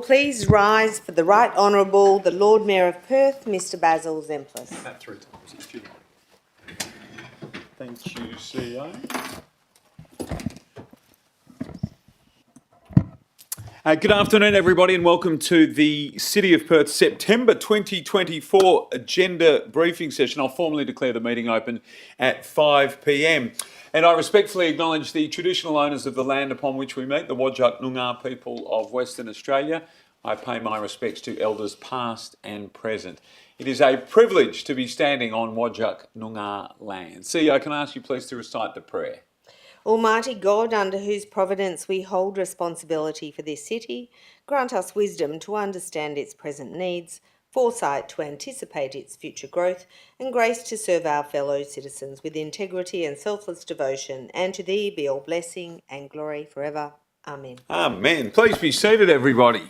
Please rise for the Right Honourable the Lord Mayor of Perth, Mr Basil Zemplis. About 3 times, if you like. Thank you, CEO. Good afternoon, everybody, and welcome to the City of Perth September 2024 agenda briefing session. I'll formally declare the meeting open at 5 p.m. And I respectfully acknowledge the traditional owners of the land upon which we meet, the Whadjuk Noongar people of Western Australia. I pay my respects to elders past and present. It is a privilege to be standing on Whadjuk Noongar land. CEO, can I ask you please to recite the prayer? Almighty God, under whose providence we hold responsibility for this city, grant us wisdom to understand its present needs, foresight to anticipate its future growth, and grace to serve our fellow citizens with integrity and selfless devotion, and to thee be all blessing and glory forever. Amen. Amen. Please be seated, everybody.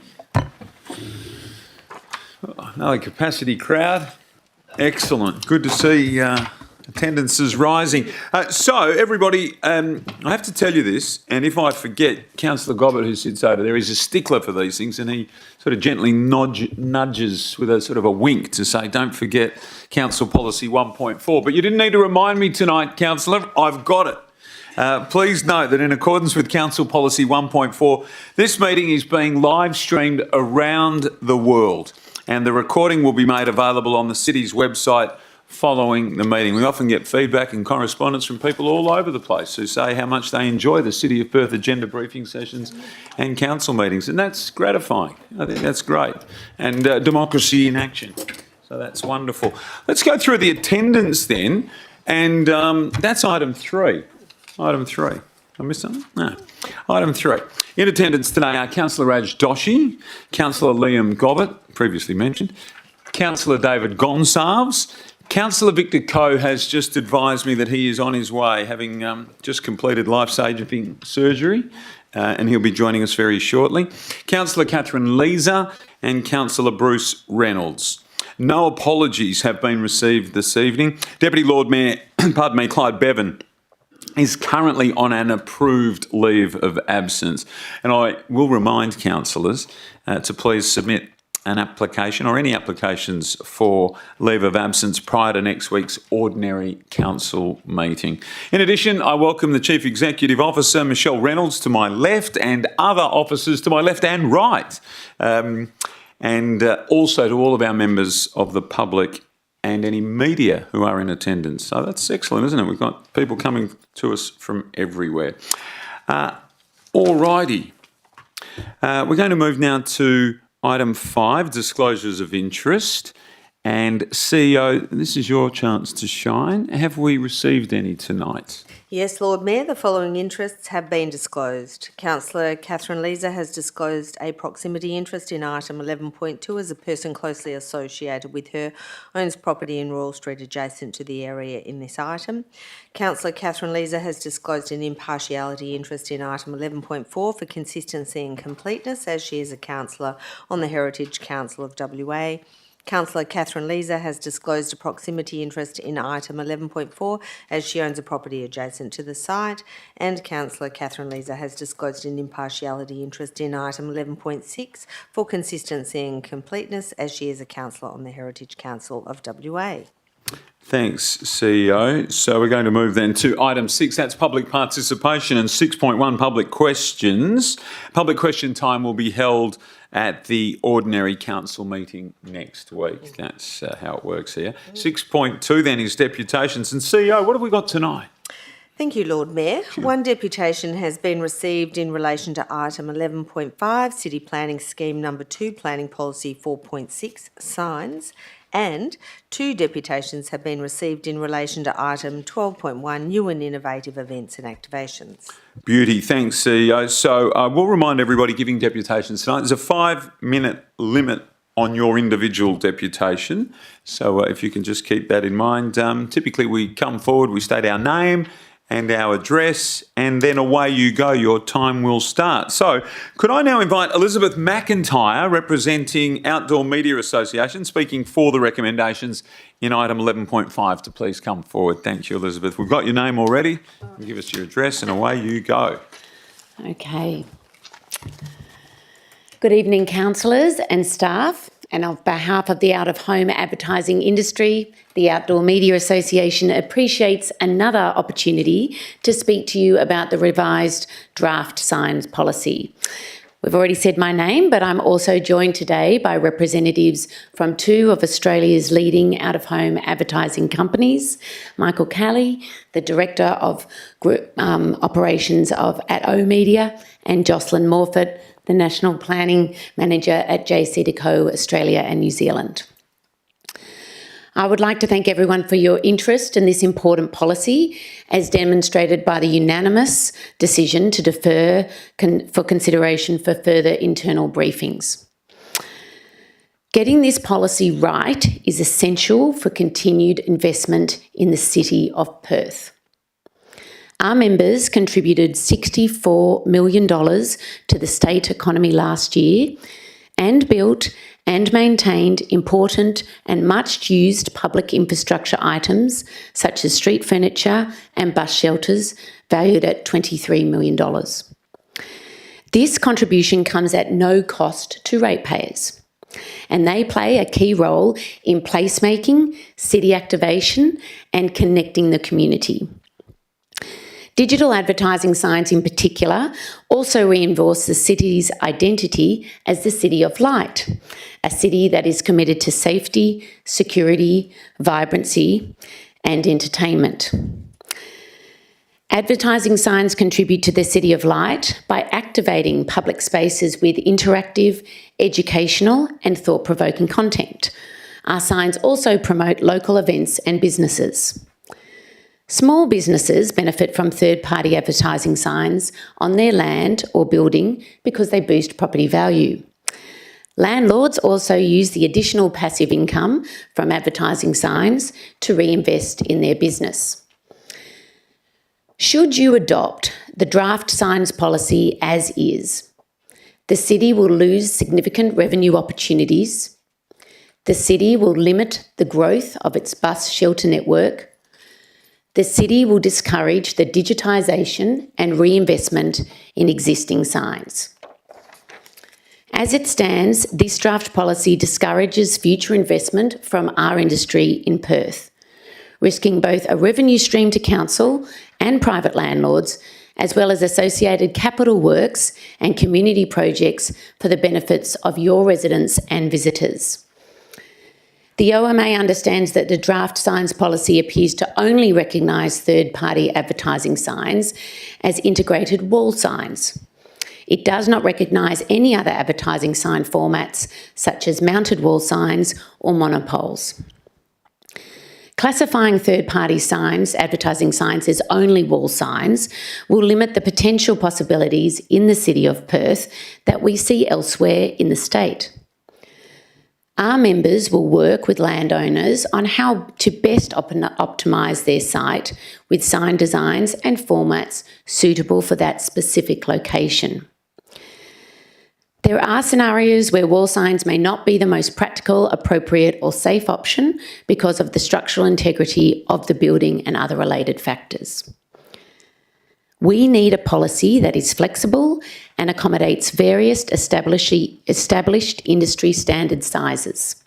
Another capacity crowd. Excellent. Good to see attendance is rising. So, everybody, I have to tell you this, and if I forget, Councillor Gobbett, who sits over there, is a stickler for these things, and he sort of gently nudges with a sort of a wink to say, don't forget Council Policy 1.4. But you didn't need to remind me tonight, Councillor. I've got it. Please note that in accordance with Council Policy 1.4, this meeting is being live streamed around the world, and the recording will be made available on the city's website following the meeting. We often get feedback and correspondence from people all over the place who say how much they enjoy the City of Perth agenda briefing sessions and council meetings, and that's gratifying. I think that's great. And democracy in action. So that's wonderful. Let's go through the attendance then, and that's item 3. Item 3. I missed something? No. Item 3. In attendance today are Councillor Raj Doshi, Councillor Liam Gobbett, previously mentioned, Councillor David Gonsalves. Councillor Victor Coe has just advised me that he is on his way, having just completed life-saving surgery, and he'll be joining us very shortly. Councillor Catherine Leeser and Councillor Bruce Reynolds. No apologies have been received this evening. Deputy Lord Mayor, Clyde Bevan, is currently on an approved leave of absence. And I will remind councillors to please submit an application or any applications for leave of absence prior to next week's ordinary council meeting. In addition, I welcome the Chief Executive Officer, Michelle Reynolds, to my left, and other officers to my left and right. And also to all of our members of the public and any media who are in attendance. So that's excellent, isn't it? We've got people coming to us from everywhere. Alrighty. We're going to move now to item 5, disclosures of interest. And CEO, this is your chance to shine. Have we received any tonight? Yes, Lord Mayor, the following interests have been disclosed. Councillor Catherine Leeser has disclosed a proximity interest in item 11.2 as a person closely associated with her owns property in Royal Street adjacent to the area in this item. Councillor Catherine Leeser has disclosed an impartiality interest in item 11.4 for consistency and completeness, as she is a councillor on the Heritage Council of WA. Councillor Catherine Leeser has disclosed a proximity interest in item 11.4 as she owns a property adjacent to the site, and Councillor Catherine Leeser has disclosed an impartiality interest in item 11.6 for consistency and completeness as she is a councillor on the Heritage Council of WA. Thanks, CEO. So we're going to move then to item 6, that's public participation, and 6.1, public questions. Public question time will be held at the ordinary council meeting next week. That's how it works here. 6.2 then is deputations. And CEO, what have we got tonight? Thank you, Lord Mayor. One deputation has been received in relation to item 11.5, City Planning Scheme Number 2, Planning Policy 4.6, signs, and 2 deputations have been received in relation to item 12.1, new and innovative events and activations. Beauty, thanks, CEO. So we'll remind everybody giving deputations tonight, there's a 5-minute limit on your individual deputation. So if you can just keep that in mind. Typically we come forward, we state our name and our address, and then away you go, your time will start. So could I now invite Elizabeth McIntyre, representing Outdoor Media Association, speaking for the recommendations in item 11.5, to please come forward. Thank you, Elizabeth. We've got your name already. Give us your address and away you go. Okay. Good evening, councillors and staff. And on behalf of the out-of-home advertising industry, the Outdoor Media Association appreciates another opportunity to speak to you about the revised draft signs policy. We've already said my name, but I'm also joined today by representatives from two of Australia's leading out-of-home advertising companies, Michael Kelly, the Director of Group Operations at oOh!media, and Jocelyn Morfitt, the National Planning Manager at JCDecaux Australia and New Zealand. I would like to thank everyone for your interest in this important policy, as demonstrated by the unanimous decision to defer for consideration for further internal briefings. Getting this policy right is essential for continued investment in the city of Perth. Our members contributed $64 million to the state economy last year and built and maintained important and much used public infrastructure items such as street furniture and bus shelters valued at $23 million. This contribution comes at no cost to ratepayers, and they play a key role in placemaking, city activation and connecting the community. Digital advertising signs in particular also reinforce the city's identity as the City of Light, a city that is committed to safety, security, vibrancy and entertainment. Advertising signs contribute to the City of Light by activating public spaces with interactive, educational and thought-provoking content. Our signs also promote local events and businesses. Small businesses benefit from third-party advertising signs on their land or building because they boost property value. Landlords also use the additional passive income from advertising signs to reinvest in their business. Should you adopt the draft signs policy as is, the city will lose significant revenue opportunities. The city will limit the growth of its bus shelter network. The city will discourage the digitisation and reinvestment in existing signs. As it stands, this draft policy discourages future investment from our industry in Perth, risking both a revenue stream to council and private landlords, as well as associated capital works and community projects for the benefits of your residents and visitors. The OMA understands that the draft signs policy appears to only recognise third-party advertising signs as integrated wall signs. It does not recognise any other advertising sign formats, such as mounted wall signs or monopoles. Classifying third-party signs, advertising signs, as only wall signs will limit the potential possibilities in the City of Perth that we see elsewhere in the state. Our members will work with landowners on how to best optimise their site with sign designs and formats suitable for that specific location. There are scenarios where wall signs may not be the most practical, appropriate or safe option because of the structural integrity of the building and other related factors. We need a policy that is flexible and accommodates various established industry standard sizes.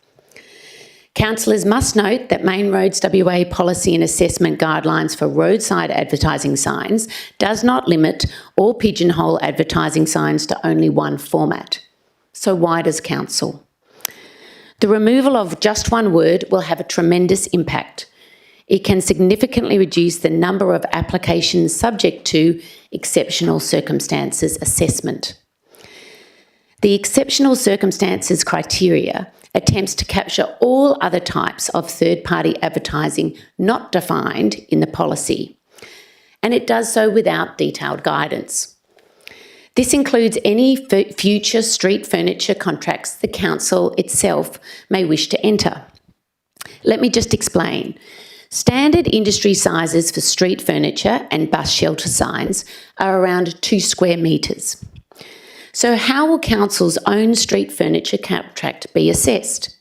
Councillors must note that Main Roads WA policy and assessment guidelines for roadside advertising signs does not limit or pigeonhole advertising signs to only one format. So why does council? The removal of just one word will have a tremendous impact. It can significantly reduce the number of applications subject to exceptional circumstances assessment. The exceptional circumstances criteria attempts to capture all other types of third-party advertising not defined in the policy, and it does so without detailed guidance. This includes any future street furniture contracts the council itself may wish to enter. Let me just explain. Standard industry sizes for street furniture and bus shelter signs are around 2 square metres. So how will council's own street furniture contract be assessed?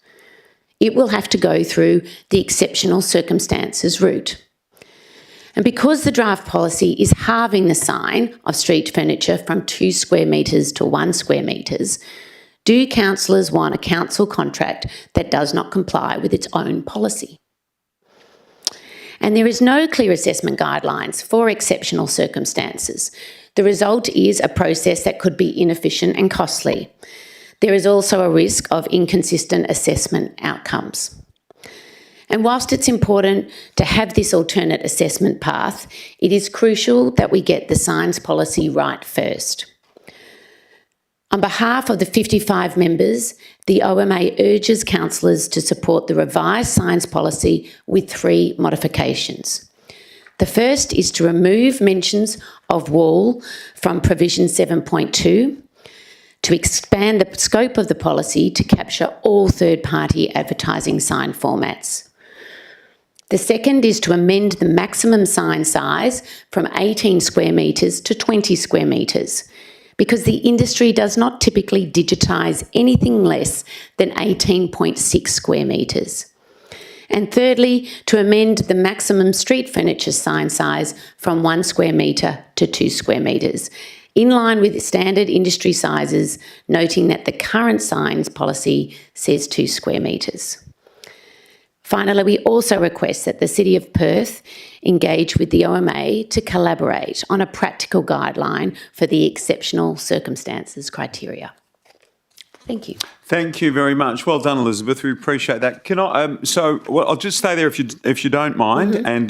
It will have to go through the exceptional circumstances route. And because the draft policy is halving the sign of street furniture from 2 square metres to 1 square metres, Do councillors want a council contract that does not comply with its own policy? And there is no clear assessment guidelines for exceptional circumstances. The result is a process that could be inefficient and costly. There is also a risk of inconsistent assessment outcomes. And whilst it's important to have this alternate assessment path, it is crucial that we get the signs policy right first. On behalf of the 55 members, the OMA urges councillors to support the revised signs policy with 3 modifications. The first is to remove mentions of wall from provision 7.2, to expand the scope of the policy to capture all third-party advertising sign formats. The second is to amend the maximum sign size from 18 square metres to 20 square metres, because the industry does not typically digitise anything less than 18.6 square metres. And thirdly, to amend the maximum street furniture sign size from 1 square metre to 2 square metres, in line with standard industry sizes, noting that the current signs policy says 2 square metres. Finally, we also request that the City of Perth engage with the OMA to collaborate on a practical guideline for the exceptional circumstances criteria. Thank you. Thank you very much. Well done, Elizabeth. We appreciate that. Can I? I'll just stay there if you don't mind, and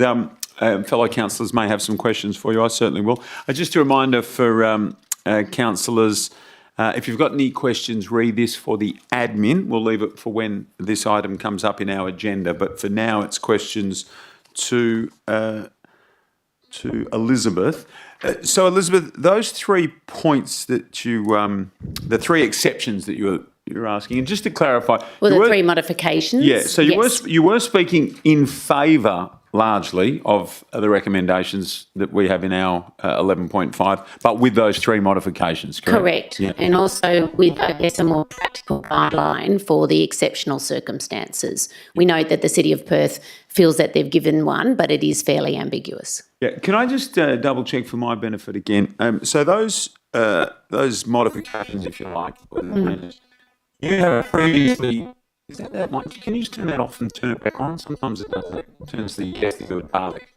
fellow councillors may have some questions for you. I certainly will. Just a reminder for councillors. If you've got any questions, read this for the admin. We'll leave it for when this item comes up in our agenda. But for now, it's questions to Elizabeth. So, Elizabeth, those 3 points that you, the 3 exceptions that you're asking, and just to clarify, well, the 3 modifications. Yeah. So you were speaking in favour largely of the recommendations that we have in our 11.5, but with those 3 modifications, correct? Correct. Yeah. And also with, I guess, a more practical guideline for the exceptional circumstances. We note that the City of Perth feels that they've given one, but it is fairly ambiguous. Yeah. Can I just double check for my benefit again? So those modifications, if you like, you have previously. Is that mic? Can you just turn that off and turn it back on? Sometimes it does that. It turns the good garlic.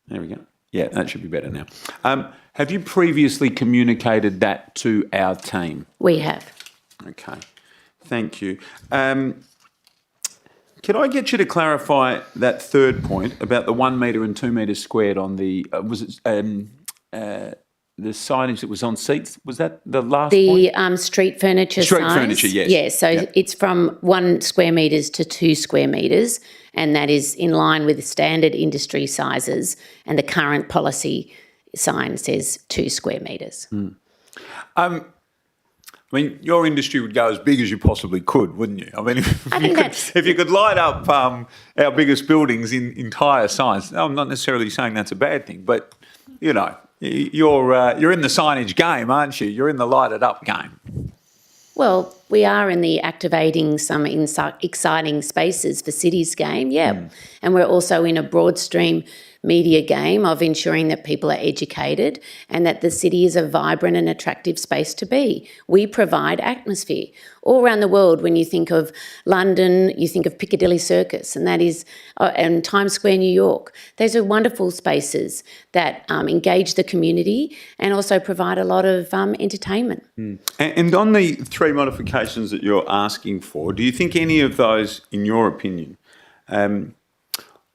There we go. Yeah, that should be better now. Have you previously communicated that to our team? We have. Okay. Thank you. Can I get you to clarify that third point about the 1 metre and 2 metres squared on the the signage that was on seats? Was that the last point? The street furniture Street size? furniture, yes. Yeah, so it's from 1 square metres to 2 square metres, and that is in line with the standard industry sizes, and the current policy sign says 2 square metres. I mean, your industry would go as big as you possibly could, wouldn't you? I mean, if you could light up our biggest buildings in entire signs, I'm not necessarily saying that's a bad thing, but, you know, you're in the signage game, aren't you? You're in the lighted up game. Well, we are in the activating some exciting spaces for cities game, and we're also in a broad stream media game of ensuring that people are educated and that the city is a vibrant and attractive space to be. We provide atmosphere. All around the world, when you think of London, you think of Piccadilly Circus, and that is, and Times Square, New York. Those are wonderful spaces that engage the community and also provide a lot of entertainment. And on the 3 modifications that you're asking for, do you think any of those, in your opinion,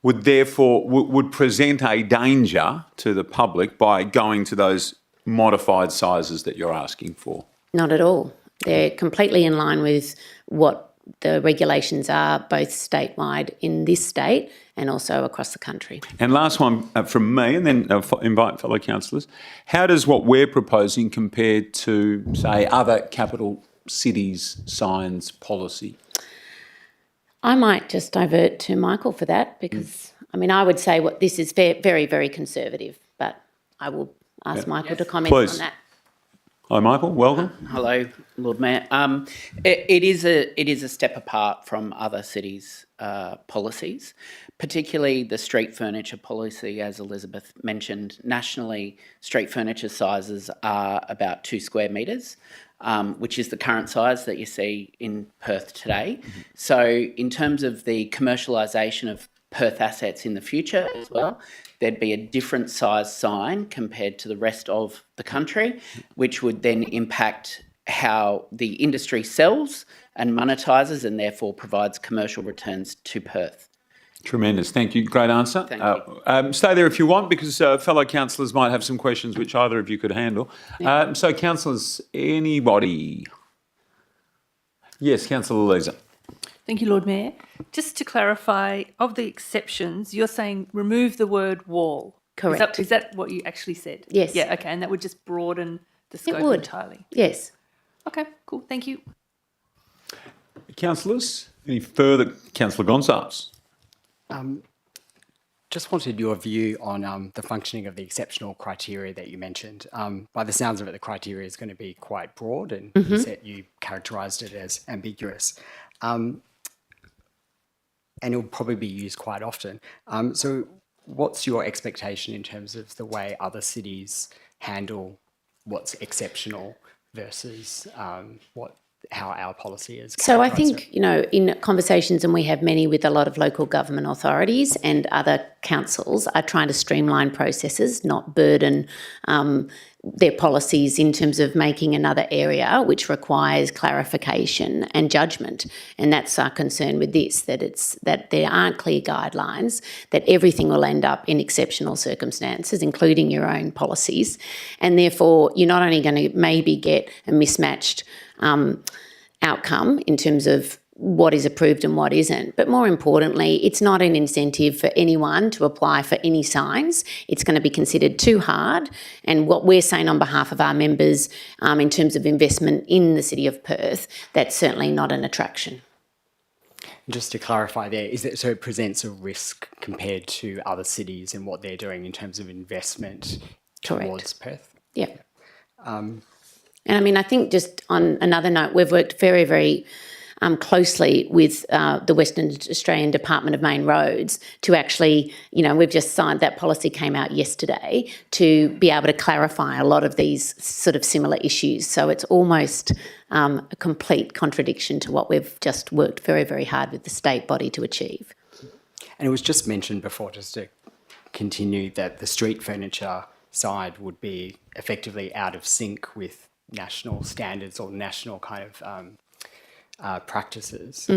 would present a danger to the public by going to those modified sizes that you're asking for? Not at all. They're completely in line with what the regulations are, both statewide in this state and also across the country. And last one from me, and then invite fellow councillors. How does what we're proposing compare to, say, other capital cities' signs policy? I might just divert to Michael for that because, I mean, I would say what this is very, very conservative, but I will ask Michael to comment on that. Hi, Michael. Welcome. Hello, Lord Mayor. It is a step apart from other cities' policies, particularly the street furniture policy. As Elizabeth mentioned, nationally, street furniture sizes are about 2 square metres, which is the current size that you see in Perth today. So, in terms of the commercialisation of Perth assets in the future as well, there'd be a different size sign compared to the rest of the country, which would then impact how the industry sells and monetises and therefore provides commercial returns to Perth. Tremendous. Thank you. Great answer. Thank you. Stay there if you want, because fellow councillors might have some questions which either of you could handle. So, councillors, anybody? Yes, Councillor Leeser. Thank you, Lord Mayor. Just to clarify, of the exceptions, you're saying remove the word wall. Correct. Is that what you actually said? Yes. Yeah, okay, and that would just broaden the scope would. entirely. Yes. Okay, cool, thank you. Councillors, any further? Councillor Gonsalves. Just wanted your view on the functioning of the exceptional criteria that you mentioned. By the sounds of it, the criteria is going to be quite broad, and you characterised it as ambiguous. And it'll probably be used quite often. So what's your expectation in terms of the way other cities handle what's exceptional versus how our policy is? So I think, in conversations, and we have many with a lot of local government authorities and other councils, are trying to streamline processes, not burden their policies in terms of making another area which requires clarification and judgment. And that's our concern with this, that there aren't clear guidelines, that everything will end up in exceptional circumstances, including your own policies. And therefore, you're not only going to maybe get a mismatched outcome in terms of what is approved and what isn't. But more importantly, it's not an incentive for anyone to apply for any signs. It's going to be considered too hard. And what we're saying on behalf of our members in terms of investment in the city of Perth, that's certainly not an attraction. Just to clarify there, so it presents a risk compared to other cities and what they're doing in terms of investment towards Perth? Yeah. And I mean, I think just on another note, we've worked very, very closely with the Western Australian Department of Main Roads to actually, we've just signed, that policy came out yesterday, to be able to clarify a lot of these sort of similar issues. So it's almost a complete contradiction to what we've just worked very, very hard with the state body to achieve. And it was just mentioned before, just to continue, that the street furniture side would be effectively out of sync with national standards or national kind of practices.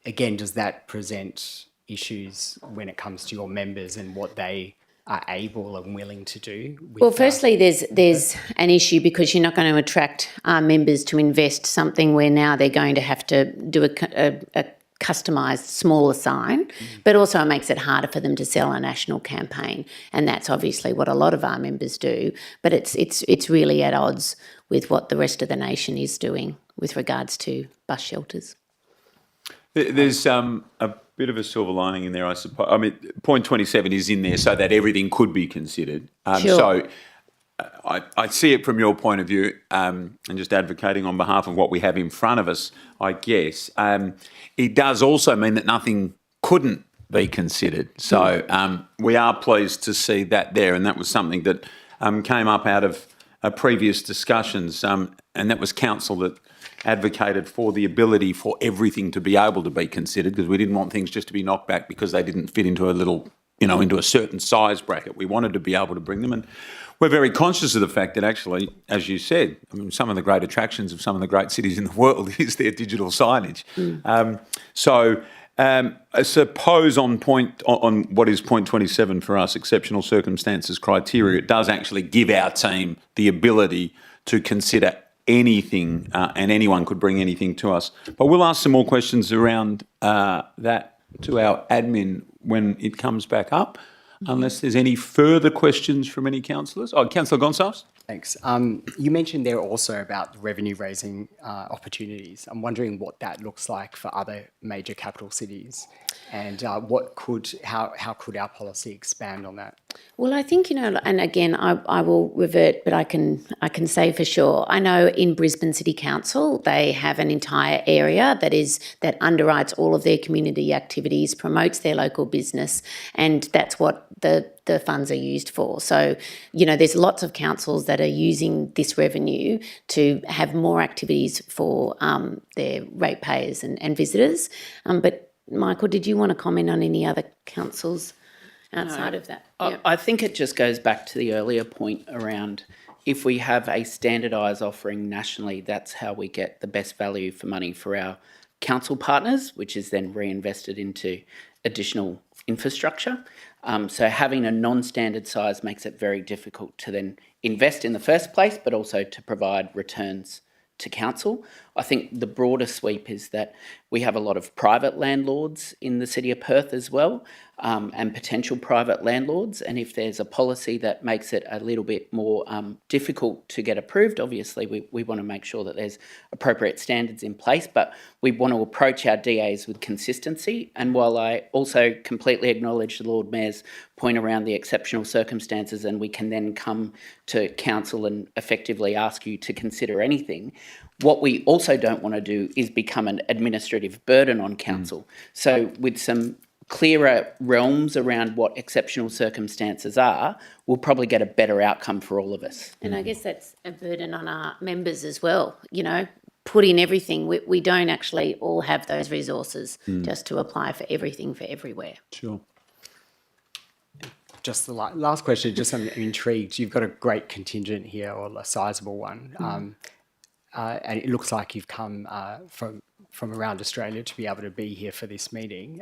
Again, does that present issues when it comes to your members and what they are able and willing to do? Well, firstly, there's an issue because you're not going to attract our members to invest something where now they're going to have to do a customised smaller sign, but also it makes it harder for them to sell a national campaign, and that's obviously what a lot of our members do. But it's really at odds with what the rest of the nation is doing with regards to bus shelters. There's a bit of a silver lining in there, I suppose. I mean, point 27 is in there so that everything could be considered. Sure. So I see it from your point of view, and just advocating on behalf of what we have in front of us, I guess. It does also mean that nothing couldn't be considered. So we are pleased to see that there, and that was something that came up out of previous discussions, and that was council that advocated for the ability for everything to be able to be considered, because we didn't want things just to be knocked back because they didn't fit into a little, into a certain size bracket. We wanted to be able to bring them, and we're very conscious of the fact that actually, as you said, some of the great attractions of some of the great cities in the world is their digital signage. I suppose on what is point 27 for us, exceptional circumstances criteria, it does actually give our team the ability to consider anything, and anyone could bring anything to us. But we'll ask some more questions around that to our admin when it comes back up, unless there's any further questions from any councillors. Councillor Gonsalves? Thanks. You mentioned there also about revenue-raising opportunities. I'm wondering what that looks like for other major capital cities, and how could our policy expand on that? Well, I think, and again, I will revert, but I can say for sure. I know in Brisbane City Council, they have an entire area that underwrites all of their community activities, promotes their local business, and that's what the funds are used for. So, there's lots of councils that are using this revenue to have more activities for their ratepayers and visitors. But Michael, did you want to comment on any other councils outside of that? I think it just goes back to the earlier point around if we have a standardised offering nationally, that's how we get the best value for money for our council partners, which is then reinvested into additional infrastructure. So having a non-standard size makes it very difficult to then invest in the first place, but also to provide returns to council. I think the broader sweep is that we have a lot of private landlords in the city of Perth as well, and potential private landlords. And if there's a policy that makes it a little bit more difficult to get approved, obviously we want to make sure that there's appropriate standards in place, but we want to approach our DAs with consistency. And while I also completely acknowledge the Lord Mayor's point around the exceptional circumstances, and we can then come to council and effectively ask you to consider anything, what we also don't want to do is become an administrative burden on council. So with some clearer realms around what exceptional circumstances are, we'll probably get a better outcome for all of us. And I guess that's a burden on our members as well, put in everything. We don't actually all have those resources just to apply for everything for everywhere. Sure. Just the last question, just I'm intrigued. You've got a great contingent here, or a sizable one, and it looks like you've come from around Australia to be able to be here for this meeting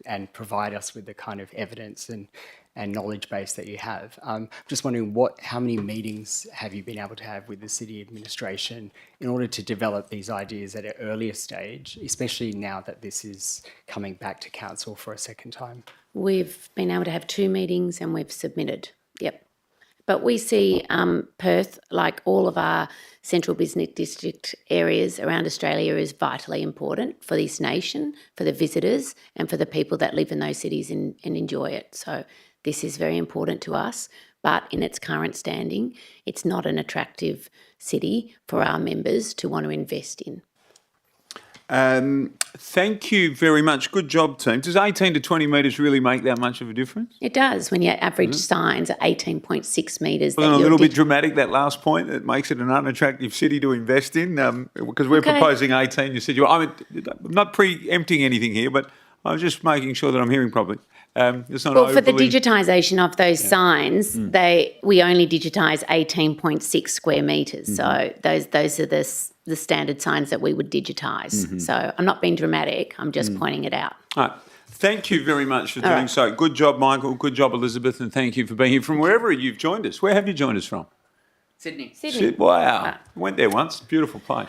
and provide us with the kind of evidence and knowledge base that you have. Just wondering how many meetings have you been able to have with the city administration in order to develop these ideas at an earlier stage, especially now that this is coming back to council for a second time? We've been able to have 2 meetings and we've submitted. Yep. But we see Perth, like all of our central business district areas around Australia, is vitally important for this nation, for the visitors and for the people that live in those cities and enjoy it. So this is very important to us, but in its current standing, it's not an attractive city for our members to want to invest in. Thank you very much. Good job, team. Does 18 to 20 metres really make that much of a difference? It does when your average signs are 18.6 metres. Well, a little bit dramatic, that last point. It makes it an unattractive city to invest in because we're proposing 18. You said I'm not preempting anything here, but I was just making sure that I'm hearing properly. It's not for the digitisation of those signs, we only digitise 18.6 square metres. So those are the standard signs that we would digitise. So I'm not being dramatic. I'm just pointing it out. All right. Thank you very much for doing so. Good job, Michael. Good job, Elizabeth. And thank you for being here from wherever you've joined us. Where have you joined us from? Sydney. Wow. Went there once. Beautiful place.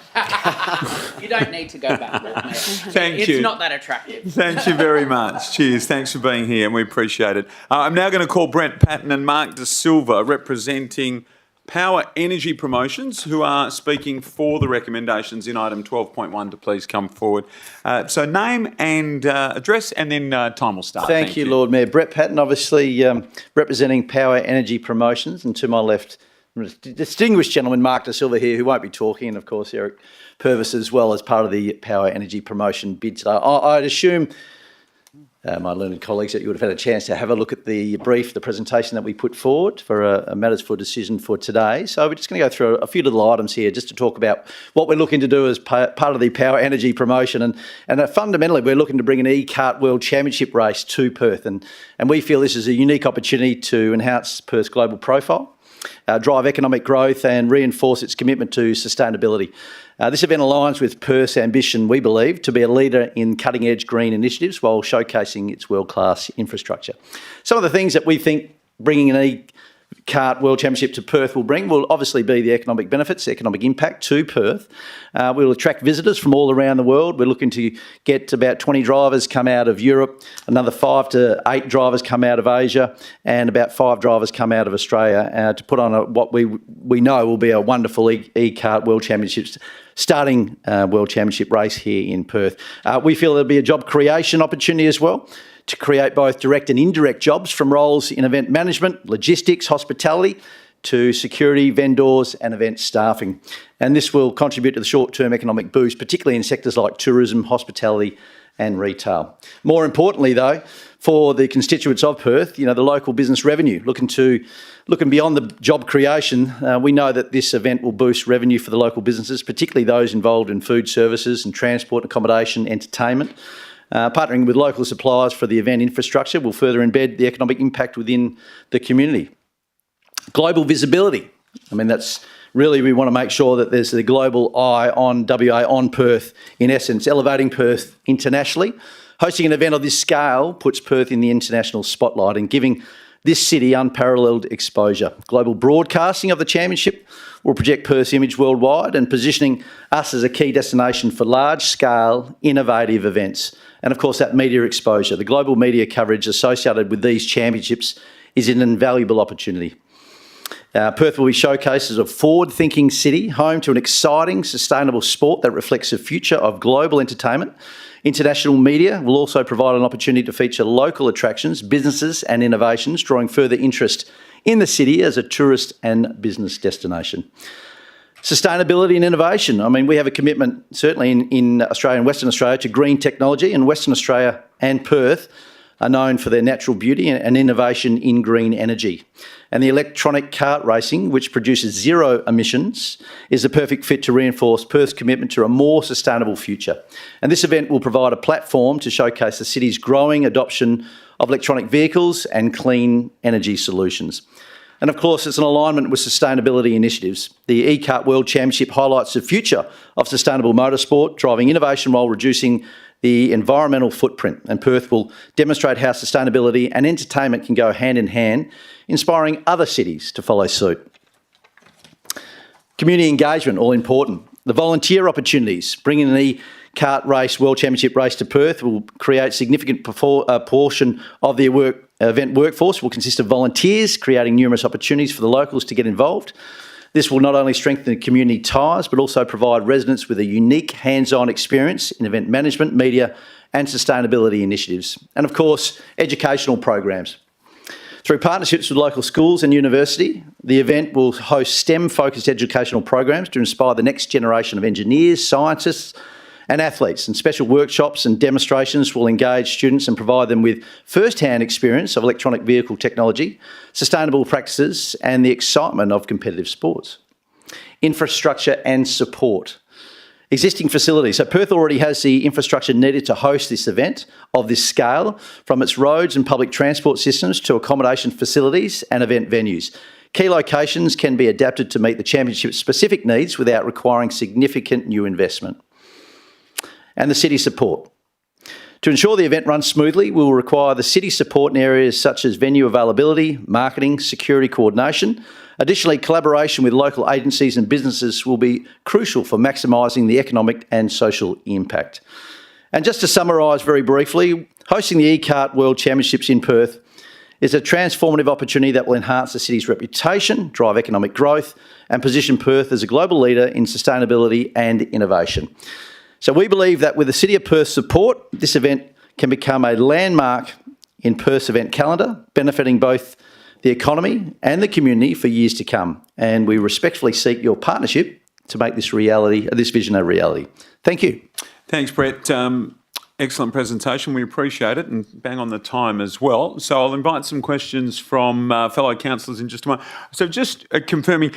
You don't need to go back. Thank you. It's not that attractive. Thank you very much. Cheers. Thanks for being here and we appreciate it. I'm now going to call Brent Patton and Mark De Silva, representing Power Energy Promotions, who are speaking for the recommendations in item 12.1 to please come forward. So name and address, and then time will start. Thank you, Lord Mayor. Brett Patton, obviously representing Power Energy Promotions, and to my left, distinguished gentleman Mark De Silva here, who won't be talking, and of course Eric Purvis as well, as part of the Power Energy Promotion bid today. I'd assume, my learned colleagues, that you would have had a chance to have a look at the brief, the presentation that we put forward for a Matters for Decision for today. So we're just going to go through a few little items here just to talk about what we're looking to do as part of the Power Energy Promotion. And fundamentally, we're looking to bring an e-kart World Championship race to Perth. And we feel this is a unique opportunity to enhance Perth's global profile, drive economic growth and reinforce its commitment to sustainability. This event aligns with Perth's ambition, we believe, to be a leader in cutting-edge green initiatives while showcasing its world-class infrastructure. Some of the things that we think bringing an Kart World Championship to Perth will bring will obviously be the economic benefits, the economic impact to Perth. We'll attract visitors from all around the world. We're looking to get about 20 drivers come out of Europe, another 5 to 8 drivers come out of Asia, and about 5 drivers come out of Australia to put on what we know will be a wonderful e-Kart World Championships starting World Championship race here in Perth. We feel there'll be a job creation opportunity as well, to create both direct and indirect jobs from roles in event management, logistics, hospitality, to security, vendors and event staffing. And this will contribute to the short-term economic boost, particularly in sectors like tourism, hospitality and retail. More importantly though, for the constituents of Perth, the local business revenue, looking beyond the job creation, we know that this event will boost revenue for the local businesses, particularly those involved in food services and transport, accommodation, entertainment. Partnering with local suppliers for the event infrastructure will further embed the economic impact within the community. Global visibility. That's really, we want to make sure that there's the global eye on WA, on Perth, in essence, elevating Perth internationally. Hosting an event of this scale puts Perth in the international spotlight and giving this city unparalleled exposure. Global broadcasting of the championship will project Perth's image worldwide and positioning us as a key destination for large-scale, innovative events. And of course, that media exposure, the global media coverage associated with these championships is an invaluable opportunity. Perth will be showcased as a forward-thinking city, home to an exciting, sustainable sport that reflects the future of global entertainment. International media will also provide an opportunity to feature local attractions, businesses and innovations, drawing further interest in the city as a tourist and business destination. Sustainability and innovation. We have a commitment, certainly in Australia and Western Australia, to green technology, and Western Australia and Perth are known for their natural beauty and innovation in green energy. And the electronic kart racing, which produces zero emissions, is the perfect fit to reinforce Perth's commitment to a more sustainable future. And this event will provide a platform to showcase the city's growing adoption of electronic vehicles and clean energy solutions. And of course, it's an alignment with sustainability initiatives. The e-Kart World Championship highlights the future of sustainable motorsport, driving innovation while reducing the environmental footprint. And Perth will demonstrate how sustainability and entertainment can go hand in hand, inspiring other cities to follow suit. Community engagement, all important. The volunteer opportunities, bringing the kart race, World Championship race to Perth will create significant portion of the event workforce will consist of volunteers, creating numerous opportunities for the locals to get involved. This will not only strengthen community ties, but also provide residents with a unique hands-on experience in event management, media and sustainability initiatives. And of course, educational programs. Through partnerships with local schools and university, the event will host STEM-focused educational programs to inspire the next generation of engineers, scientists and athletes, and special workshops and demonstrations will engage students and provide them with first-hand experience of electronic vehicle technology, sustainable practices and the excitement of competitive sports. Infrastructure and support. Existing facilities. So Perth already has the infrastructure needed to host this event of this scale, from its roads and public transport systems to accommodation facilities and event venues. Key locations can be adapted to meet the championship's specific needs without requiring significant new investment. And the city support. To ensure the event runs smoothly, we will require the city support in areas such as venue availability, marketing, security coordination. Additionally, collaboration with local agencies and businesses will be crucial for maximising the economic and social impact. And just to summarise very briefly, hosting the e-Kart World Championships in Perth is a transformative opportunity that will enhance the city's reputation, drive economic growth and position Perth as a global leader in sustainability and innovation. So we believe that with the City of Perth's support, this event can become a landmark in Perth's event calendar, benefiting both the economy and the community for years to come. And we respectfully seek your partnership to make this vision a reality. Thank you. Thanks, Brett. Excellent presentation. We appreciate it, and bang on the time as well. So I'll invite some questions from fellow councillors in just a moment. So just confirming,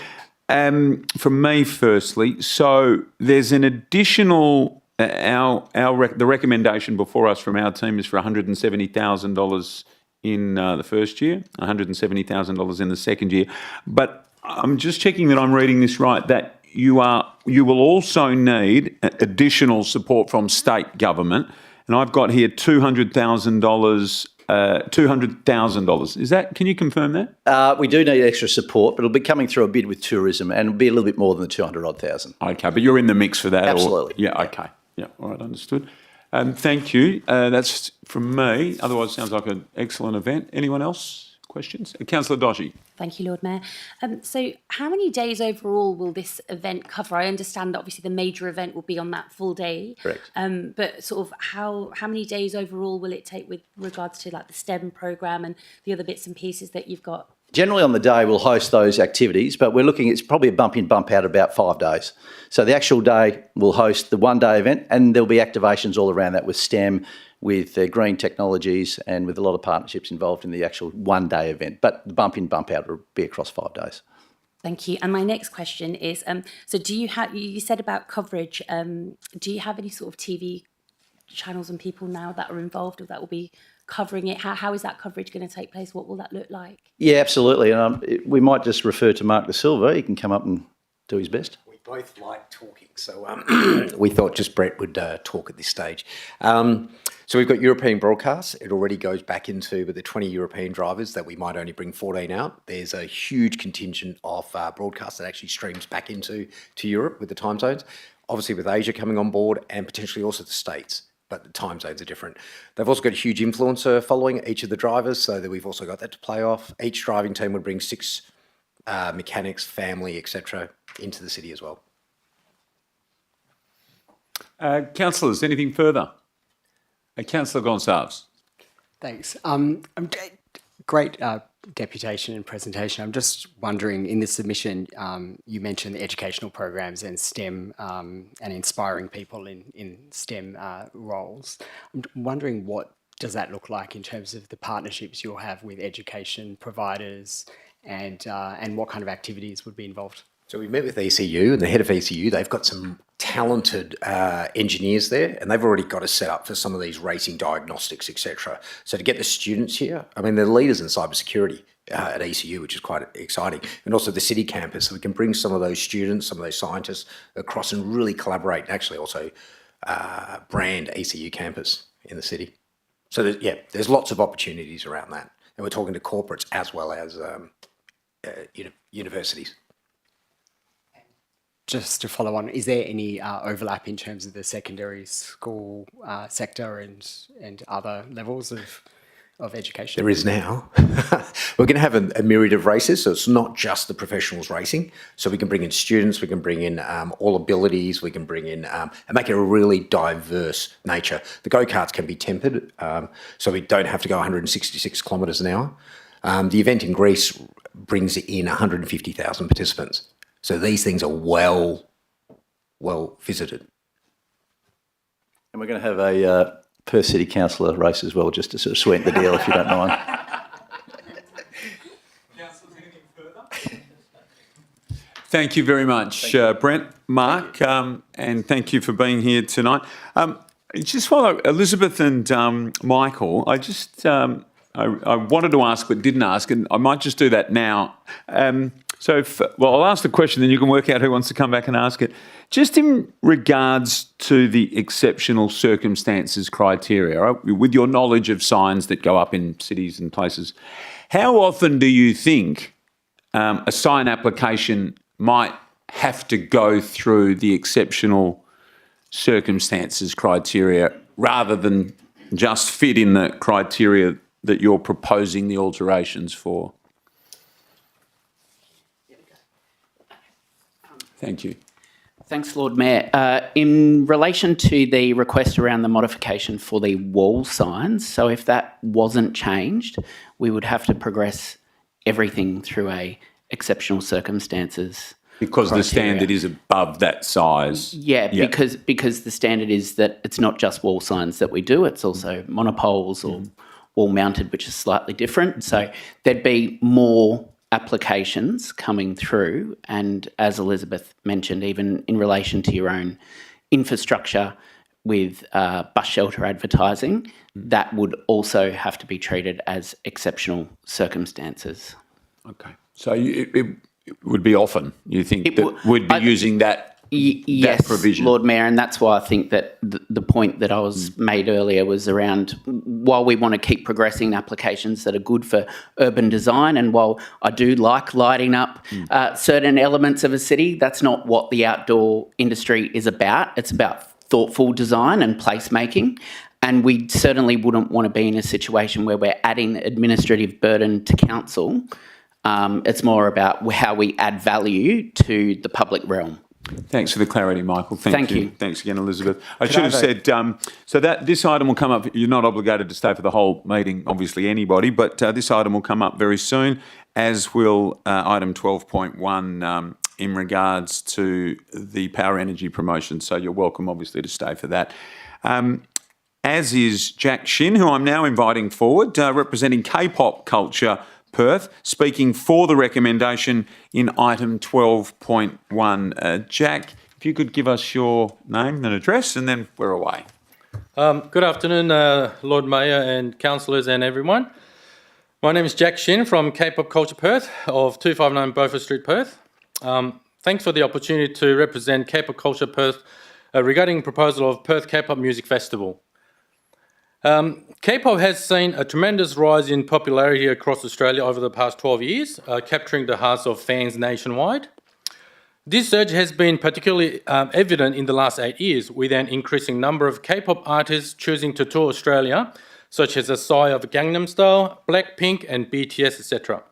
from me firstly, so there's an additional, the recommendation before us from our team is for $170,000 in the first year, $170,000 in the second year. But I'm just checking that I'm reading this right, that you will also need additional support from state government. And I've got here $200,000 $200,000. Is that? Can you confirm that? We do need extra support, but it'll be coming through a bid with tourism, and it'll be a little bit more than the 200,000. Okay, but you're in the mix for that? Absolutely. Yeah, okay. Yeah, all right, understood. Thank you. That's from me. Otherwise, it sounds like an excellent event. Anyone else? Questions? Councillor Doshi. Thank you, Lord Mayor. So how many days overall will this event cover? I understand that obviously the major event will be on that full day. Correct. But sort of how many days overall will it take with regards to like the STEM programme and the other bits and pieces that you've got? Generally on the day we'll host those activities, but we're looking, it's probably a bump in, bump out about 5 days. So the actual day we'll host the one-day event, and there'll be activations all around that with STEM, with green technologies, and with a lot of partnerships involved in the actual one-day event. But the bump in, bump out will be across 5 days. Thank you. And my next question is, so do you have, you said about coverage, do you have any sort of TV channels and people now that are involved or that will be covering it? How is that coverage going to take place? What will that look like? Yeah, absolutely. We might just refer to Mark Da Silva. He can come up and do his best. We both like talking, so we thought just Brett would talk at this stage. So we've got European broadcasts. It already goes back into with the 20 European drivers that we might only bring 14 out. There's a huge contingent of broadcasts that actually streams back into Europe with the time zones. Obviously with Asia coming on board and potentially also the States, but the time zones are different. They've also got a huge influencer following each of the drivers, so that we've also got that to play off. Each driving team would bring 6 mechanics, family, etc., into the city as well. Councillors, anything further? Councillor Gonsalves. Thanks. Great deputation and presentation. I'm just wondering, in the submission, you mentioned the educational programs and STEM and inspiring people in STEM roles. I'm wondering, what does that look like in terms of the partnerships you'll have with education providers, and what kind of activities would be involved? So we met with ECU, and the head of ECU, they've got some talented engineers there, and they've already got us set up for some of these racing diagnostics, etc. So to get the students here, I mean, they're leaders in cybersecurity at ECU, which is quite exciting, and also the city campus, so we can bring some of those students, some of those scientists across and really collaborate, and actually also brand ECU campus in the city. So there's lots of opportunities around that, and we're talking to corporates as well as universities. Just to follow on, is there any overlap in terms of the secondary school sector and other levels of education? There is now. We're going to have a myriad of races, so it's not just the professionals racing. So we can bring in students, we can bring in all abilities, we can bring in and make it a really diverse nature. The go-karts can be tempered, so we don't have to go 166 kilometres an hour. The event in Greece brings in 150,000 participants. So these things are well visited. And we're going to have a Perth City Councillor race as well, just to sort of sweeten the deal, if you don't mind. Councillors, anything further? Thank you very much, Brent, Mark, and thank you for being here tonight. Just while Elizabeth and Michael, I just I wanted to ask but didn't ask, and I might just do that now. I'll ask the question, then you can work out who wants to come back and ask it. Just in regards to the exceptional circumstances criteria, right, with your knowledge of signs that go up in cities and places, how often do you think a sign application might have to go through the exceptional circumstances criteria rather than just fit in the criteria that you're proposing the alterations for? Thank you. Thanks, Lord Mayor. In relation to the request around the modification for the wall signs, so if that wasn't changed, we would have to progress everything through a exceptional circumstances Because criteria. the standard is above that size. Yeah, because the standard is that it's not just wall signs that we do, it's also monopoles or wall-mounted, which is slightly different. So there'd be more applications coming through, and as Elizabeth mentioned, even in relation to your own infrastructure with bus shelter advertising, that would also have to be treated as exceptional circumstances. Okay. So it would be often, you think, we'd be using that Yes, provision. Lord Mayor, and that's why I think that the point that I was made earlier was around while we want to keep progressing applications that are good for urban design, and while I do like lighting up certain elements of a city, that's not what the outdoor industry is about. It's about thoughtful design and placemaking. And we certainly wouldn't want to be in a situation where we're adding administrative burden to council. It's more about how we add value to the public realm. Thanks for the clarity, Michael. Thank you. Thanks again, Elizabeth. I should have said, so that this item will come up. You're not obligated to stay for the whole meeting, obviously, anybody, but this item will come up very soon, as will item 12.1 in regards to the power energy promotion. So you're welcome, obviously, to stay for that. As is Jack Shin, who I'm now inviting forward, representing K-pop culture Perth, speaking for the recommendation in item 12.1. Jack, if you could give us your name and address, and then we're away. Good afternoon, Lord Mayor and councillors and everyone. My name is Jack Shin from K-pop Culture Perth of 259 Beaufort Street, Perth. Thanks for the opportunity to represent K-pop Culture Perth regarding proposal of Perth K-pop Music Festival. K-pop has seen a tremendous rise in popularity across Australia over the past 12 years, capturing the hearts of fans nationwide. This surge has been particularly evident in the last 8 years, with an increasing number of K-pop artists choosing to tour Australia, such as Psy of Gangnam Style, Blackpink and BTS, etc.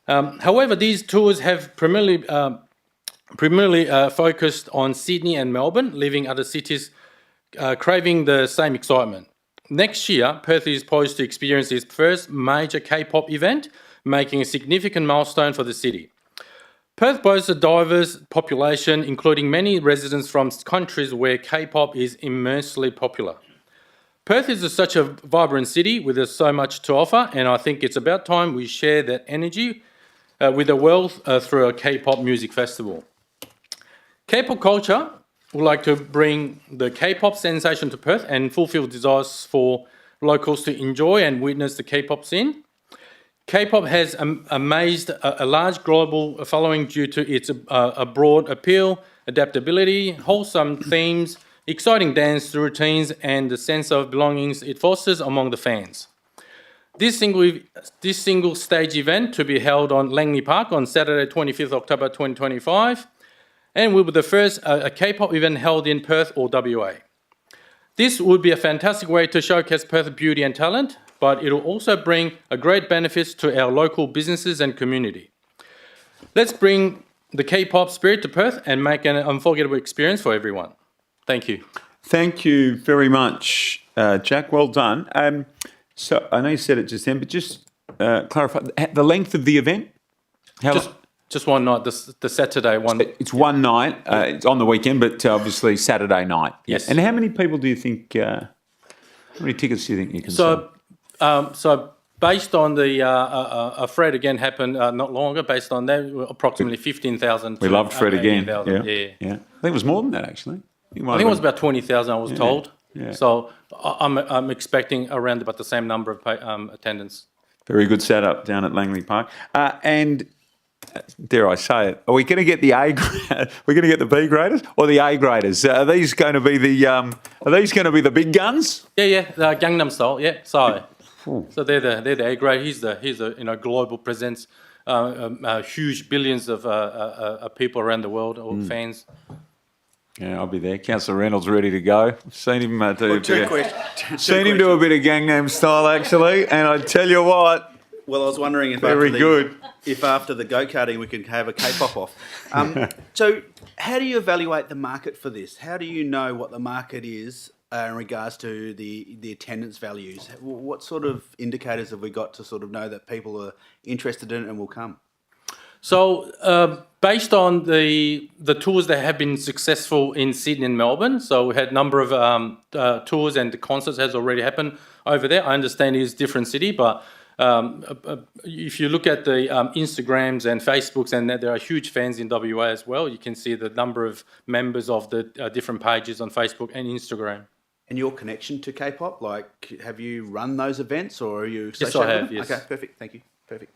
However, these tours have primarily focused on Sydney and Melbourne, leaving other cities craving the same excitement. Next year, Perth is poised to experience its first major K-pop event, making a significant milestone for the city. Perth boasts a diverse population, including many residents from countries where K-pop is immensely popular. Perth is such a vibrant city with so much to offer, and I think it's about time we share that energy with the world through a K-pop music festival. K-pop culture would like to bring the K-pop sensation to Perth and fulfill desires for locals to enjoy and witness the K-pop scene. K-pop has amazed a large global following due to its a broad appeal, adaptability, wholesome themes, exciting dance routines, and the sense of belongings it fosters among the fans. This single stage event to be held on Langley Park on Saturday, 25th October 2025, and will be the first a K-pop event held in Perth or WA. This would be a fantastic way to showcase Perth's beauty and talent, but it will also bring a great benefits to our local businesses and community. Let's bring the K-pop spirit to Perth and make an unforgettable experience for everyone. Thank you. Thank you very much, Jack. Well done. So I know you said it just then, but just clarify the length of the event. Just one night, the Saturday one. It's one night. It's on the weekend, but obviously Saturday night. Yes. And how many people do you think? How many tickets do you think you can sell? So based on the Fred again happened not long ago. Based on that, approximately 15,000. We loved Fred again. Yeah. I think it was more than that actually. I think it was about 20,000. I was told. Yeah. So I'm expecting around about the same number of attendance. Very good setup down at Langley Park. And dare I say it, are we going to get the A grade? We're going to get the B graders or the A graders? Are these going to be the? Are these going to be the big guns? Yeah. Gangnam Style. Yeah. So they're the A grade. He's the global presence, huge billions of people around the world or fans. Yeah, I'll be there. Councillor Reynolds ready to go. I've seen him do a bit of Gangnam Style actually, and I tell you what. Well, I was wondering if after the go-karting we could have a K-pop off. So how do you evaluate the market for this? How do you know what the market is in regards to the attendance values? What sort of indicators have we got to sort of know that people are interested in it and will come? So based on the tours that have been successful in Sydney and Melbourne, so we had a number of tours and the concerts has already happened over there. I understand it is a different city, but if you look at the Instagrams and Facebooks, and there are huge fans in WA as well, you can see the number of members of the different pages on Facebook and Instagram. And your connection to K-pop, like, have you run those events or are you? Yes, I have. Yes. Okay, perfect. Thank you. Perfect.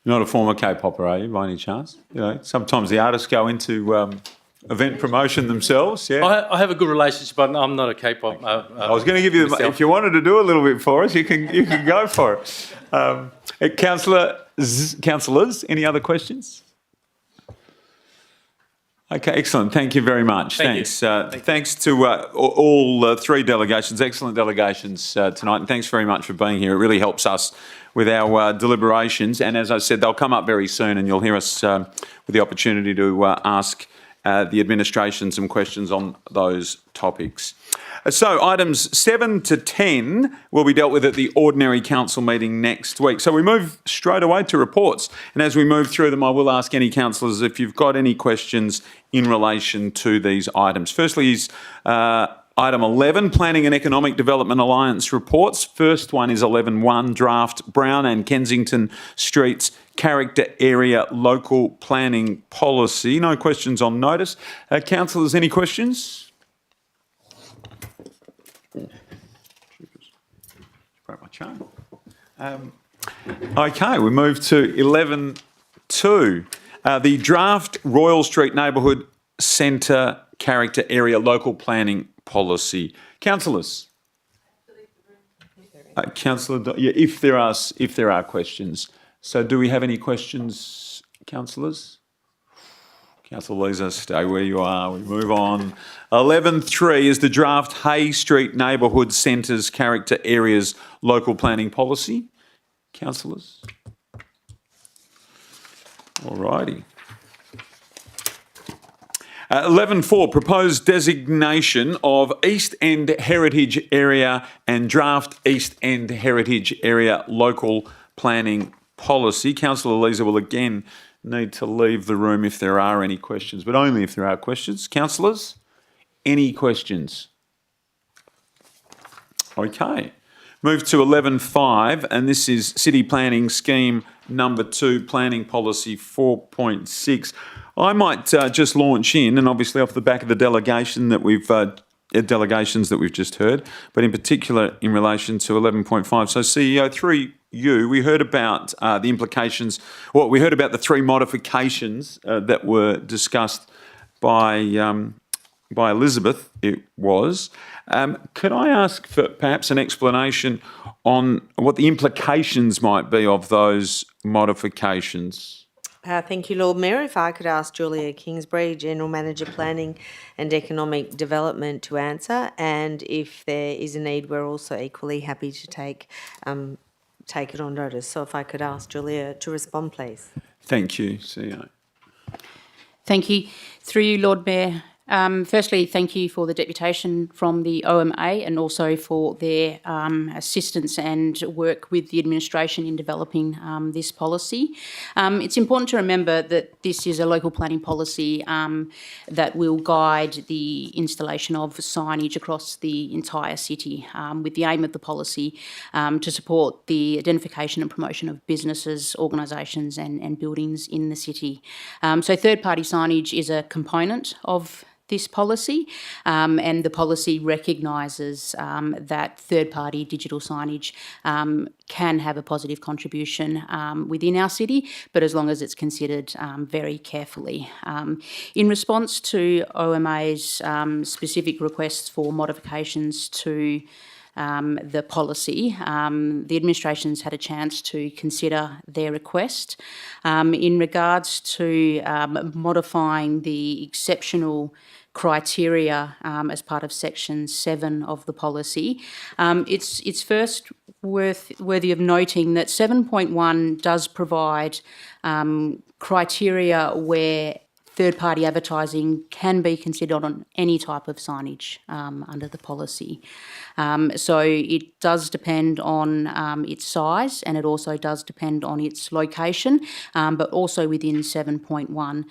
You're not a former K-popper, are you, by any chance? You know, sometimes the artists go into event promotion themselves, yeah? I have a good relationship, but I'm not a K-pop. I was going to give you, if you wanted to do a little bit for us, you can go for it. Councillors, any other questions? Okay, excellent. Thank you very much. Thanks. Thanks to all three delegations, excellent delegations tonight, and thanks very much for being here. It really helps us with our deliberations, and as I said, they'll come up very soon, and you'll hear us with the opportunity to ask the administration some questions on those topics. So items 7 to 10 will be dealt with at the ordinary council meeting next week. So we move straight away to reports. And as we move through them, I will ask any councillors if you've got any questions in relation to these items. Firstly is item 11, Planning and Economic Development Alliance reports. First one is 11.1, draft Brown and Kensington Streets Character Area Local Planning Policy. No questions on notice. Councillors, any questions? Break my chain. Okay, we move to 11.2, the draft Royal Street Neighbourhood Centre Character Area Local Planning Policy. Councillors? Councillor, yeah, if there are questions. So do we have any questions, councillors? Councillor Leeser, stay where you are. We move on. 11.3 is the draft Hay Street Neighbourhood Centres Character Areas Local Planning Policy. Councillors? All righty. 11.4, proposed designation of East End Heritage Area and draft East End Heritage Area Local Planning Policy. Councillor Leeser will again need to leave the room if there are any questions, but only if there are questions. Councillors, any questions? Okay. Move to 11.5, and this is City Planning Scheme Number 2, Planning Policy 4.6. I might just launch in, and obviously off the back of the delegations that we've just heard, but in particular in relation to 11.5. So CEO, through you, we heard about the implications, well, we heard about the three modifications that were discussed by Elizabeth, it was. Could I ask for perhaps an explanation on what the implications might be of those modifications? Thank you, Lord Mayor. If I could ask Julia Kingsbury, General Manager Planning and Economic Development, to answer, and if there is a need, we're also equally happy to take it on notice. So if I could ask Julia to respond, please. Thank you, CEO. Thank you. Through you, Lord Mayor. Firstly, thank you for the deputation from the OMA and also for their assistance and work with the administration in developing this policy. It's important to remember that this is a local planning policy that will guide the installation of signage across the entire city, with the aim of the policy to support the identification and promotion of businesses, organisations and buildings in the city. So third-party signage is a component of this policy, and the policy recognises that third-party digital signage can have a positive contribution within our city, but as long as it's considered very carefully. In response to OMA's specific requests for modifications to the policy, the administration's had a chance to consider their request. In regards to modifying the exceptional criteria as part of Section 7 of the policy, it's first worthy of noting that 7.1 does provide criteria where third-party advertising can be considered on any type of signage under the policy. So it does depend on its size, and it also does depend on its location, but also within 7.1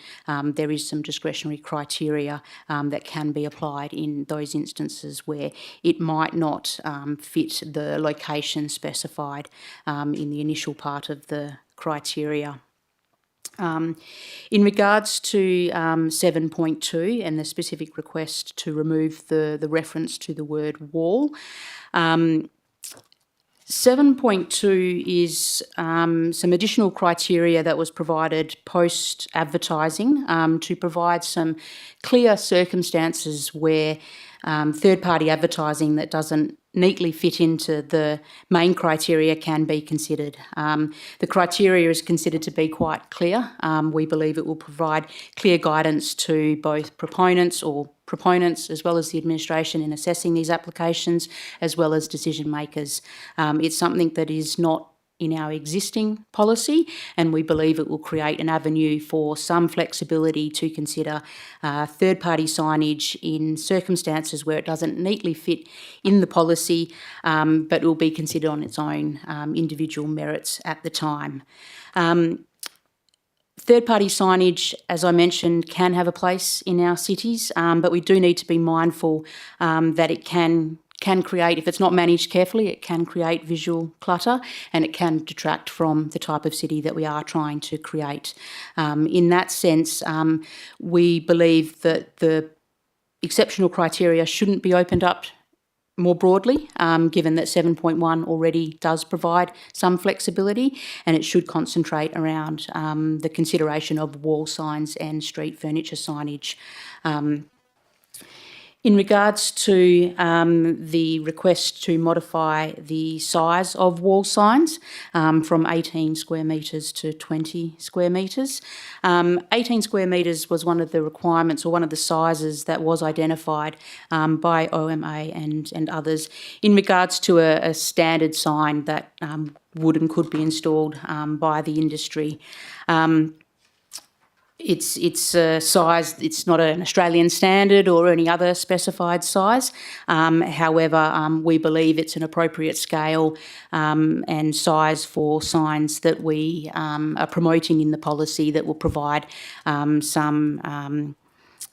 there is some discretionary criteria that can be applied in those instances where it might not fit the location specified in the initial part of the criteria. In regards to 7.2 and the specific request to remove the reference to the word wall, 7.2 is some additional criteria that was provided post-advertising to provide some clear circumstances where third-party advertising that doesn't neatly fit into the main criteria can be considered. The criteria is considered to be quite clear. We believe it will provide clear guidance to both proponents as well as the administration in assessing these applications, as well as decision makers. It's something that is not in our existing policy, and we believe it will create an avenue for some flexibility to consider third-party signage in circumstances where it doesn't neatly fit in the policy, but will be considered on its own individual merits at the time. Third-party signage, as I mentioned, can have a place in our cities, but we do need to be mindful that it can create, if it's not managed carefully, it can create visual clutter and it can detract from the type of city that we are trying to create. In that sense, we believe that the exceptional criteria shouldn't be opened up more broadly, given that 7.1 already does provide some flexibility, and it should concentrate around the consideration of wall signs and street furniture signage. In regards to the request to modify the size of wall signs from 18 square metres to 20 square metres, 18 square metres was one of the requirements or one of the sizes that was identified by OMA and others in regards to a standard sign that would and could be installed by the industry. It's a size, it's not an Australian standard or any other specified size. However, we believe it's an appropriate scale and size for signs that we are promoting in the policy that will provide some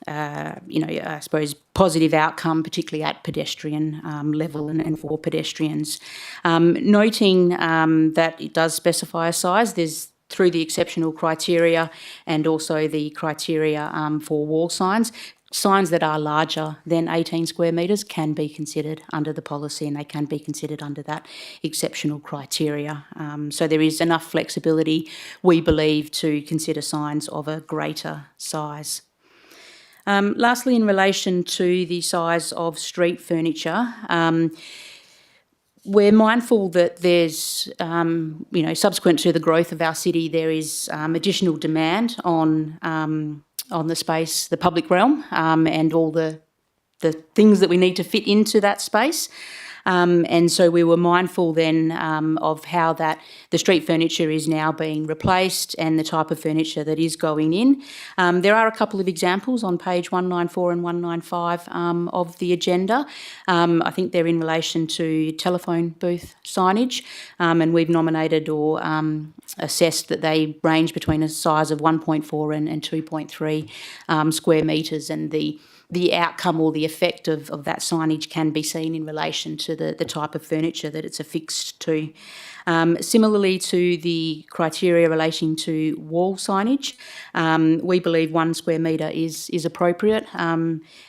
I suppose, positive outcome, particularly at pedestrian level and for pedestrians. Noting that it does specify a size, there's through the exceptional criteria and also the criteria for wall signs. Signs that are larger than 18 square metres can be considered under the policy and they can be considered under that exceptional criteria. So there is enough flexibility, we believe, to consider signs of a greater size. Lastly, in relation to the size of street furniture, we're mindful that there's, subsequent to the growth of our city, there is additional demand on the space, the public realm, and all the things that we need to fit into that space. And so we were mindful then of how the street furniture is now being replaced and the type of furniture that is going in. There are a couple of examples on page 194 and 195 of the agenda. I think they're in relation to telephone booth signage, and we've nominated or assessed that they range between a size of 1.4 and 2.3 square metres, and the outcome or the effect of that signage can be seen in relation to the type of furniture that it's affixed to. Similarly to the criteria relating to wall signage, we believe 1 square metre is appropriate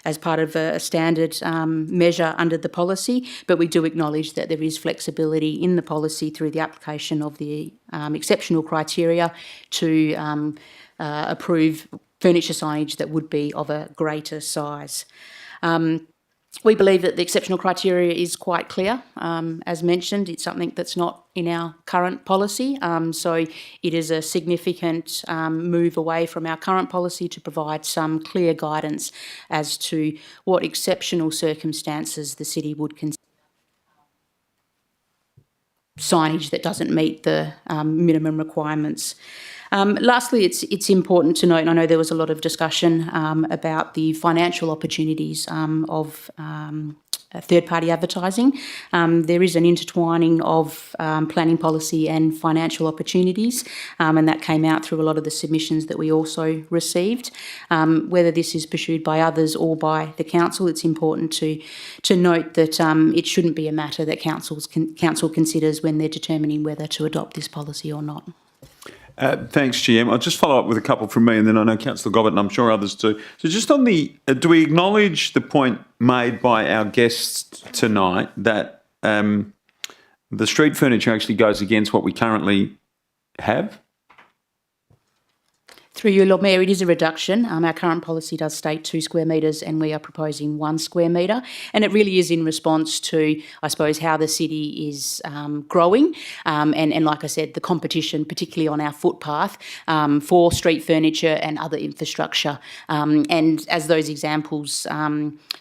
as part of a standard measure under the policy, but we do acknowledge that there is flexibility in the policy through the application of the exceptional criteria to approve furniture signage that would be of a greater size. We believe that the exceptional criteria is quite clear. As mentioned, it's something that's not in our current policy, so it is a significant move away from our current policy to provide some clear guidance as to what exceptional circumstances the city would consider signage that doesn't meet the minimum requirements. Lastly, it's important to note, and I know there was a lot of discussion about the financial opportunities of third-party advertising. There is an intertwining of planning policy and financial opportunities, and that came out through a lot of the submissions that we also received. Whether this is pursued by others or by the council, it's important to note that it shouldn't be a matter that council considers when they're determining whether to adopt this policy or not. Thanks, GM. I'll just follow up with a couple from me, and then I know Councillor Gobbett and I'm sure others too. So just on the, do we acknowledge the point made by our guests tonight that the street furniture actually goes against what we currently have? Through you, Lord Mayor, it is a reduction. Our current policy does state 2 square metres and we are proposing 1 square metre. And it really is in response to, I suppose, how the city is growing. And like I said, the competition, particularly on our footpath, for street furniture and other infrastructure. And as those examples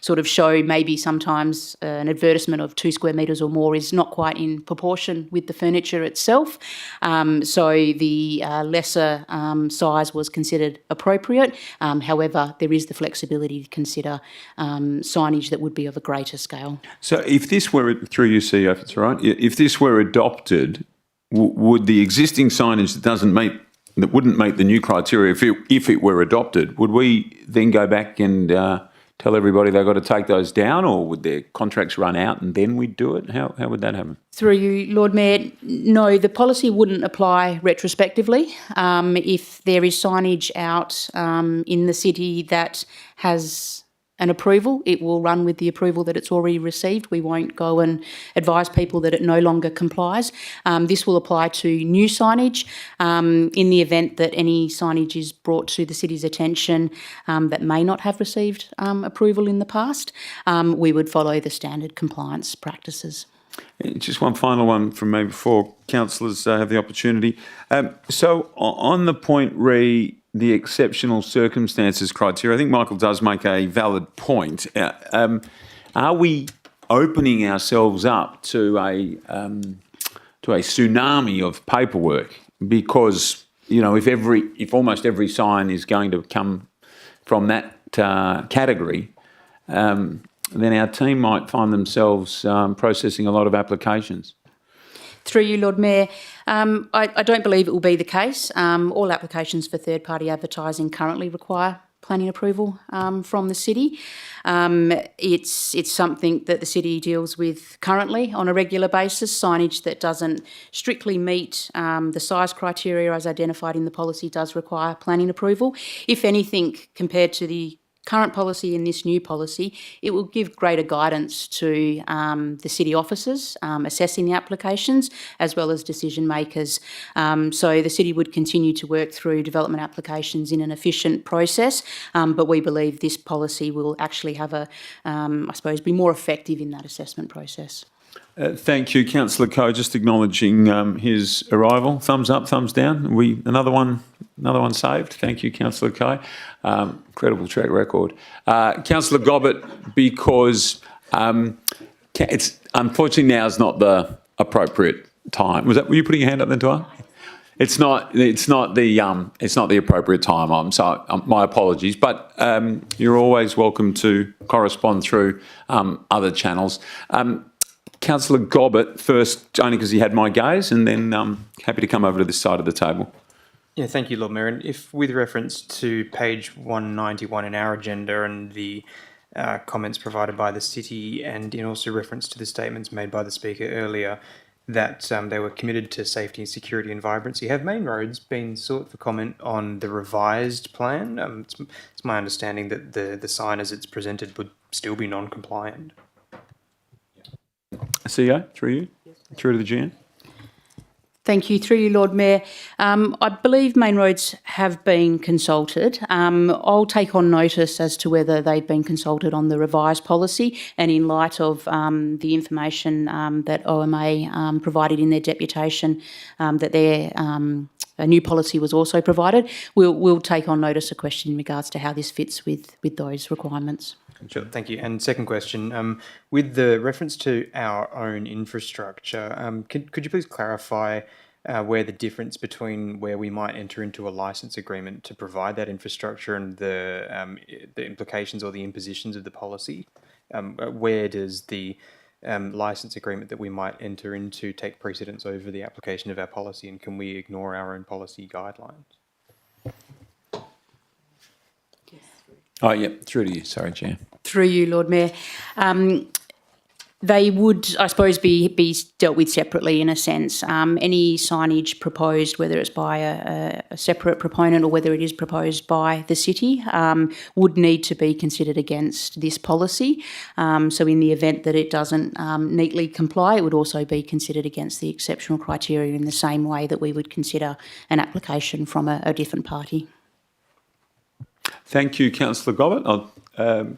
sort of show, maybe sometimes an advertisement of 2 square metres or more is not quite in proportion with the furniture itself. So the lesser size was considered appropriate. However, there is the flexibility to consider signage that would be of a greater scale. So if this were, through you, CEO, if it's all right, if this were adopted, would the existing signage that wouldn't meet the new criteria, if it were adopted, would we then go back and tell everybody they've got to take those down, or would their contracts run out and then we'd do it? How would that happen? Through you, Lord Mayor, no, the policy wouldn't apply retrospectively. If there is signage out in the city that has an approval, it will run with the approval that it's already received. We won't go and advise people that it no longer complies. This will apply to new signage. In the event that any signage is brought to the city's attention that may not have received approval in the past, we would follow the standard compliance practices. Just one final one from me before councillors have the opportunity. So on the point the exceptional circumstances criteria, I think Michael does make a valid point. Are we opening ourselves up to a tsunami of paperwork? Because, you know, if almost every sign is going to come from that category, then our team might find themselves processing a lot of applications. Through you, Lord Mayor, I don't believe it will be the case. All applications for third-party advertising currently require planning approval from the city. It's something that the city deals with currently on a regular basis. Signage that doesn't strictly meet the size criteria as identified in the policy does require planning approval. If anything, compared to the current policy and this new policy, it will give greater guidance to the city officers assessing the applications as well as decision makers. So the city would continue to work through development applications in an efficient process, but we believe this policy will actually have be more effective in that assessment process. Thank you, Councillor Coe. Just acknowledging his arrival. Thumbs up, thumbs down. Another one saved. Thank you, Councillor Coe. Incredible track record. Councillor Gobbett, because it's unfortunately now is not the appropriate time. Were you putting your hand up then, Dwayne? It's not the appropriate time. My apologies, but you're always welcome to correspond through other channels. Councillor Gobbett first, only because he had my gaze, and then happy to come over to this side of the table. Yeah, thank you, Lord Mayor. And if with reference to page 191 in our agenda and the comments provided by the city, and in also reference to the statements made by the Speaker earlier, that they were committed to safety and security and vibrancy, have main roads been sought for comment on the revised plan? It's my understanding that the sign as it's presented would still be non-compliant. CEO, through you, through to the GM. Thank you. Through you, Lord Mayor. I believe main roads have been consulted. I'll take on notice as to whether they've been consulted on the revised policy, and in light of the information that OMA provided in their deputation, that a new policy was also provided, we'll take on notice a question in regards to how this fits with those requirements. Sure, thank you. And second question, with the reference to our own infrastructure, could you please clarify where the difference between where we might enter into a license agreement to provide that infrastructure and the implications or the impositions of the policy? Where does the license agreement that we might enter into take precedence over the application of our policy, and can we ignore our own policy guidelines? Oh, yeah, through to you. Sorry, Chair. Through you, Lord Mayor. They would, I suppose, be dealt with separately in a sense. Any signage proposed, whether it's by a separate proponent or whether it is proposed by the city, would need to be considered against this policy. So in the event that it doesn't neatly comply, it would also be considered against the exceptional criteria in the same way that we would consider an application from a different party. Thank you, Councillor Gobbett.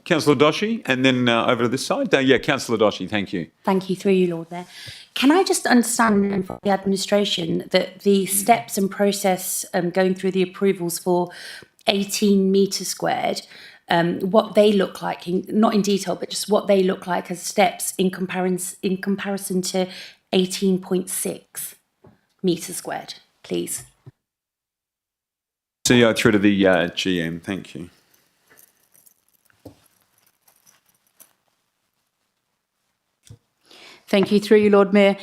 Councillor Doshi, and then over to this side. Councillor Doshi, thank you. Thank you, through you, Lord Mayor. Can I just understand from the administration that the steps and process going through the approvals for 18 metres squared, what they look like, not in detail, but just what they look like as steps in comparison to 18.6 metres squared, please? CEO through to the GM, thank you. Thank you, through you, Lord Mayor.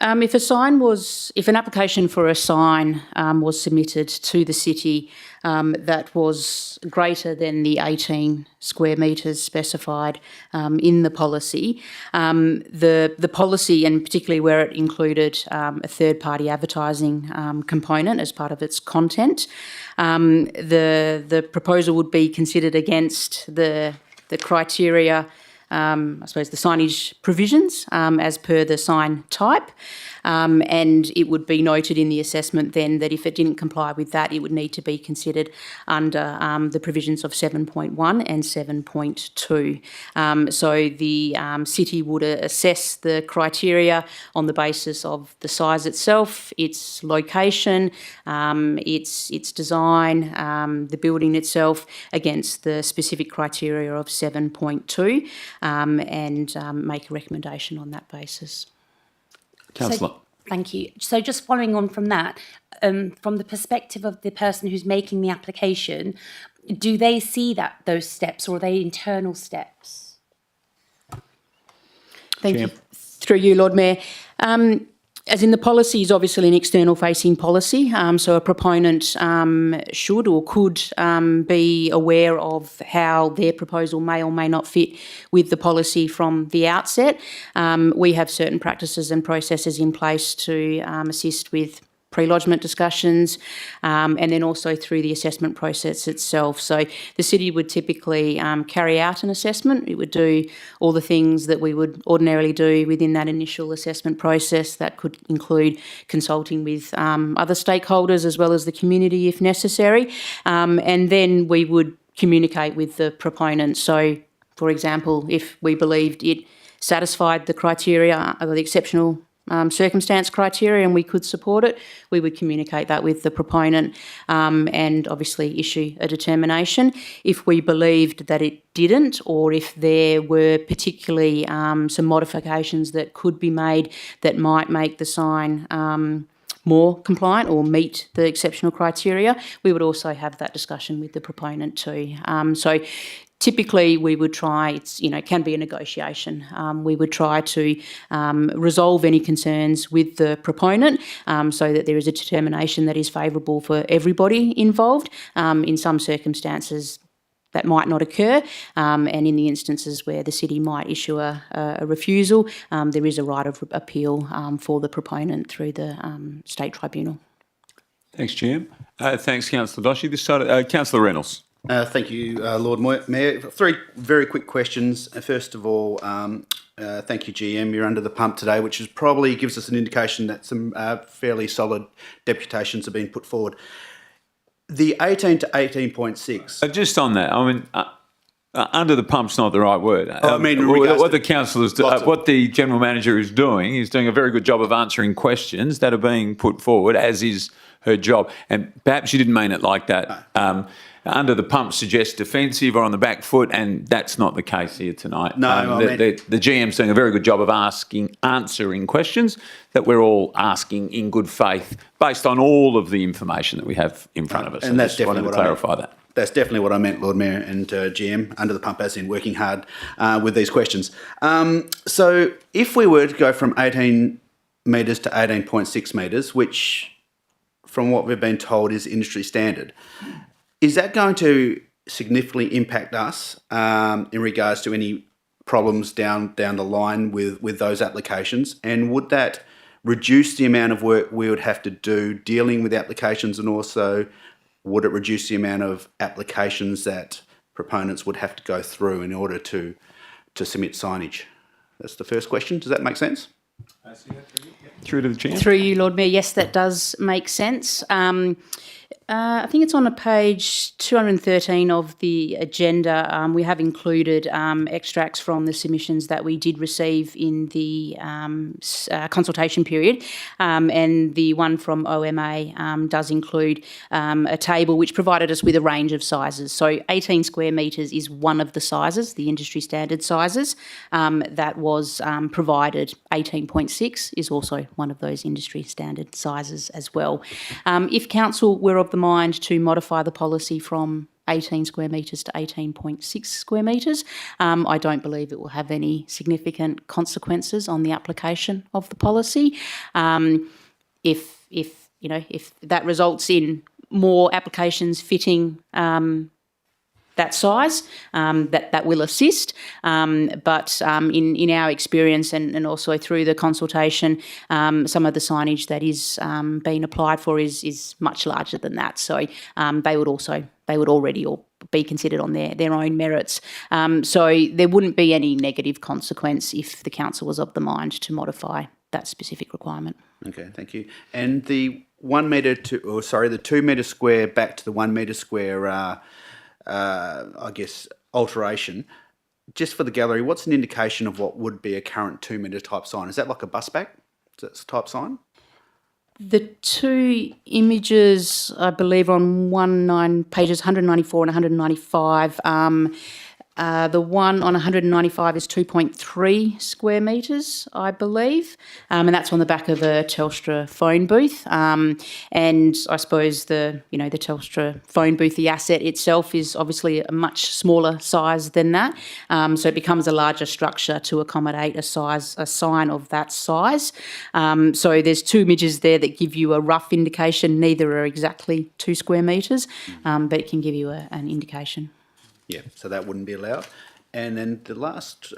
If an application for a sign was submitted to the city that was greater than the 18 square metres specified in the policy, the policy, and particularly where it included a third-party advertising component as part of its content, the proposal would be considered against the criteria, I suppose, the signage provisions as per the sign type. And it would be noted in the assessment then that if it didn't comply with that, it would need to be considered under the provisions of 7.1 and 7.2. So the city would assess the criteria on the basis of the size itself, its location, its design, the building itself, against the specific criteria of 7.2, and make a recommendation on that basis. Councillor. Thank you. So just following on from that, from the perspective of the person who's making the application, do they see those steps, or are they internal steps? Thank you. Through you, Lord Mayor. As in, the policy is obviously an external-facing policy, so a proponent should or could be aware of how their proposal may or may not fit with the policy from the outset. We have certain practices and processes in place to assist with pre-lodgement discussions, and then also through the assessment process itself. So the city would typically carry out an assessment. It would do all the things that we would ordinarily do within that initial assessment process. That could include consulting with other stakeholders as well as the community if necessary, and then we would communicate with the proponent. So, for example, if we believed it satisfied the criteria of the exceptional circumstance criteria and we could support it, we would communicate that with the proponent and obviously issue a determination. If we believed that it didn't, or if there were particularly some modifications that could be made that might make the sign more compliant or meet the exceptional criteria, we would also have that discussion with the proponent too. So typically, we would try, it can be a negotiation. We would try to resolve any concerns with the proponent so that there is a determination that is favourable for everybody involved. In some circumstances, that might not occur, and in the instances where the city might issue a refusal, there is a right of appeal for the proponent through the state tribunal. Thanks, GM. Thanks, Councillor Doshi. This side, Councillor Reynolds. Thank you, Lord Mayor. Three very quick questions. First of all, thank you, GM. You're under the pump today, which is probably gives us an indication that some fairly solid deputations have been put forward. The 18 to 18.6. Just on that, I mean, under the pump's not the right word. I mean, what the councillors, what the general manager is doing a very good job of answering questions that are being put forward, as is her job. And perhaps she didn't mean it like that. No. Under the pump suggests defensive or on the back foot, and that's not the case here tonight. No, the GM's doing a very good job of answering questions that we're all asking in good faith, based on all of the information that we have in front of us. And that's definitely what I clarify that. That's definitely what I meant, Lord Mayor, and GM, under the pump, as in working hard with these questions. So if we were to go from 18 metres to 18.6 metres, which, from what we've been told, is industry standard, is that going to significantly impact us in regards to any problems down the line with those applications? And would that reduce the amount of work we would have to do dealing with applications, and also would it reduce the amount of applications that proponents would have to go through in order to submit signage? That's the first question. Does that make sense? Through to the chair. Through you, Lord Mayor, yes, that does make sense. I think it's on page 213 of the agenda. We have included extracts from the submissions that we did receive in the consultation period, and the one from OMA does include a table which provided us with a range of sizes. So 18 square metres is one of the sizes, the industry standard sizes, that was provided. 18.6 is also one of those industry standard sizes as well. If council were of the mind to modify the policy from 18 square metres to 18.6 square metres, I don't believe it will have any significant consequences on the application of the policy. If that results in more applications fitting that size, that will assist. But in our experience and also through the consultation, some of the signage that is being applied for is much larger than that. So they would already be considered on their own merits. So there wouldn't be any negative consequence if the council was of the mind to modify that specific requirement. Okay, thank you. And the 1 metre the 2 metre square back to the 1 metre square I guess, alteration, just for the gallery, what's an indication of what would be a current 2 metre type sign? Is that like a bus back? Is that the type sign? The two images, I believe, on pages 194 and 195, the one on 195 is 2.3 square metres, I believe, and that's on the back of a Telstra phone booth. And I suppose the Telstra phone booth, the asset itself, is obviously a much smaller size than that. So it becomes a larger structure to accommodate a sign of that size. So there's two images there that give you a rough indication. Neither are exactly 2 square metres, but it can give you an indication. Yeah, so that wouldn't be allowed. And then the last,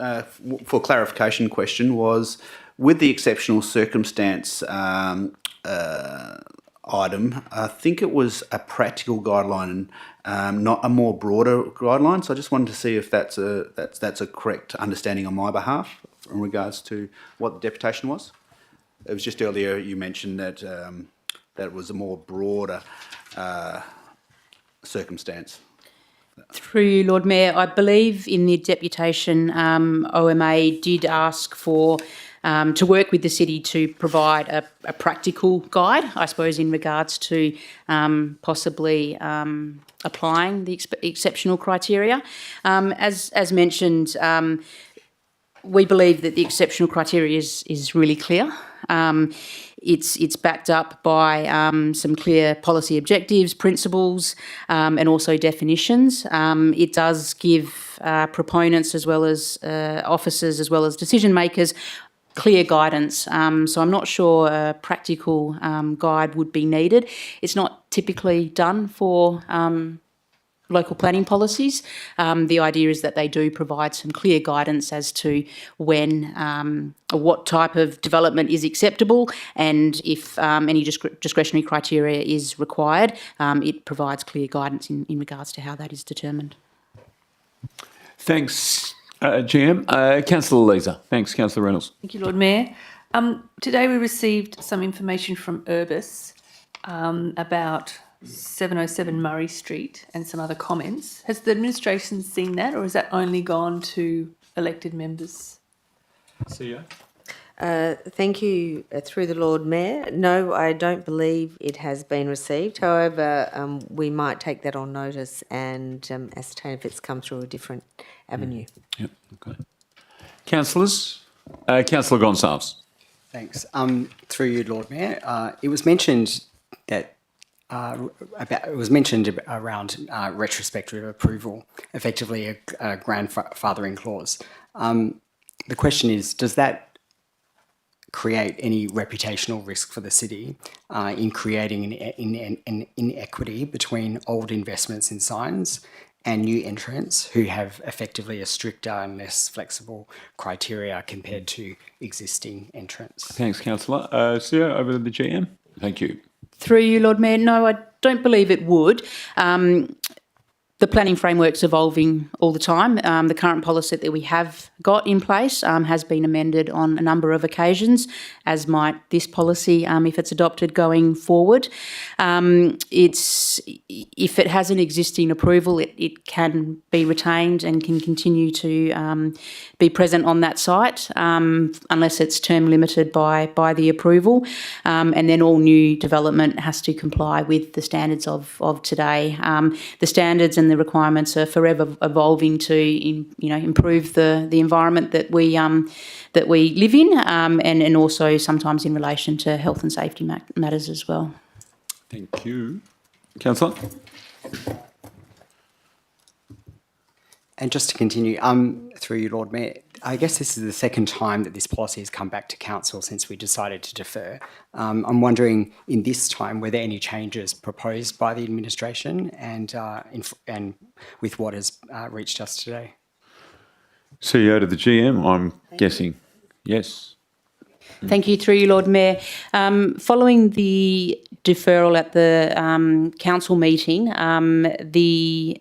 for clarification question, was with the exceptional circumstance item, I think it was a practical guideline and not a more broader guideline. So I just wanted to see if that's a correct understanding on my behalf in regards to what the deputation was. It was just earlier you mentioned that that was a more broader circumstance. Through you, Lord Mayor, I believe in the deputation, OMA did ask for to work with the city to provide a practical guide, I suppose, in regards to possibly applying the exceptional criteria. As mentioned, we believe that the exceptional criteria is really clear. It's backed up by some clear policy objectives, principles, and also definitions. It does give proponents as well as officers as well as decision makers clear guidance. So I'm not sure a practical guide would be needed. It's not typically done for local planning policies. The idea is that they do provide some clear guidance as to when what type of development is acceptable, and if any discretionary criteria is required, it provides clear guidance in regards to how that is determined. Thanks, GM. Councillor Leeser. Thanks, Councillor Reynolds. Thank you, Lord Mayor. Today we received some information from Urbis about 707 Murray Street and some other comments. Has the administration seen that, or has that only gone to elected members? CEO? Thank you, through the Lord Mayor. No, I don't believe it has been received. However, we might take that on notice and ascertain if it's come through a different avenue. Yep, okay. Councillors? Councillor Gonsalves. Thanks. Through you, Lord Mayor. It was mentioned that around retrospective approval, effectively a grandfathering clause. The question is, does that create any reputational risk for the city in creating an inequity between old investments in signs and new entrants who have effectively a stricter and less flexible criteria compared to existing entrants? Thanks, Councillor. CEO, over to the GM. Thank you. Through you, Lord Mayor, no, I don't believe it would. The planning framework's evolving all the time. The current policy that we have got in place has been amended on a number of occasions, as might this policy if it's adopted going forward. If it has an existing approval, it can be retained and can continue to be present on that site unless it's term limited by the approval. And then all new development has to comply with the standards of today. The standards and the requirements are forever evolving to improve the environment that we live in, and also sometimes in relation to health and safety matters as well. Thank you. Councillor? And just to continue, through you, Lord Mayor, I guess this is the second time that this policy has come back to council since we decided to defer. I'm wondering, in this time, were there any changes proposed by the administration and with what has reached us today? CEO to the GM, I'm guessing yes. Thank you, through you, Lord Mayor. Following the deferral at the council meeting, the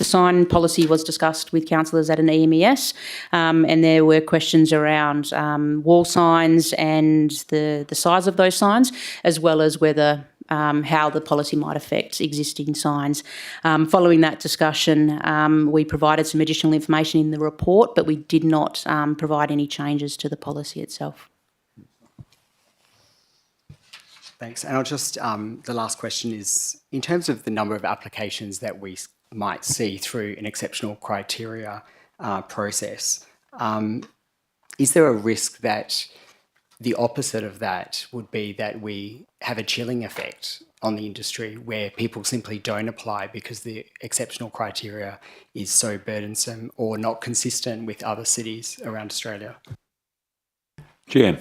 sign policy was discussed with councillors at an EMES, and there were questions around wall signs and the size of those signs, as well as whether how the policy might affect existing signs. Following that discussion, we provided some additional information in the report, but we did not provide any changes to the policy itself. Thanks. And I'll just, the last question is, in terms of the number of applications that we might see through an exceptional criteria process, is there a risk that the opposite of that would be that we have a chilling effect on the industry where people simply don't apply because the exceptional criteria is so burdensome or not consistent with other cities around Australia? GM.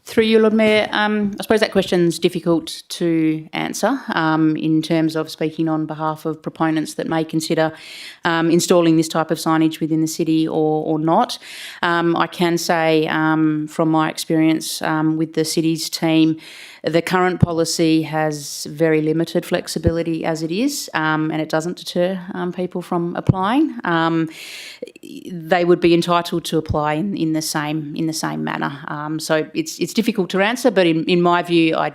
Through you, Lord Mayor, I suppose that question's difficult to answer in terms of speaking on behalf of proponents that may consider installing this type of signage within the city or not. I can say from my experience with the city's team, the current policy has very limited flexibility as it is, and it doesn't deter people from applying. They would be entitled to apply in the same manner. So it's difficult to answer, but in my view, I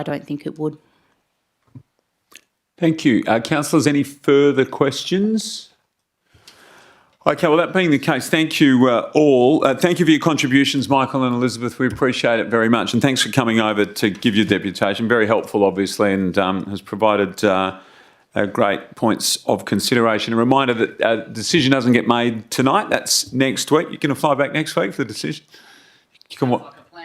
don't think it would. Thank you. Councillors, any further questions? Okay, well, that being the case, thank you all. Thank you for your contributions, Michael and Elizabeth. We appreciate it very much. And thanks for coming over to give your deputation. Very helpful, obviously, and has provided great points of consideration. A reminder that a decision doesn't get made tonight. That's next week. You're going to fly back next week for the decision?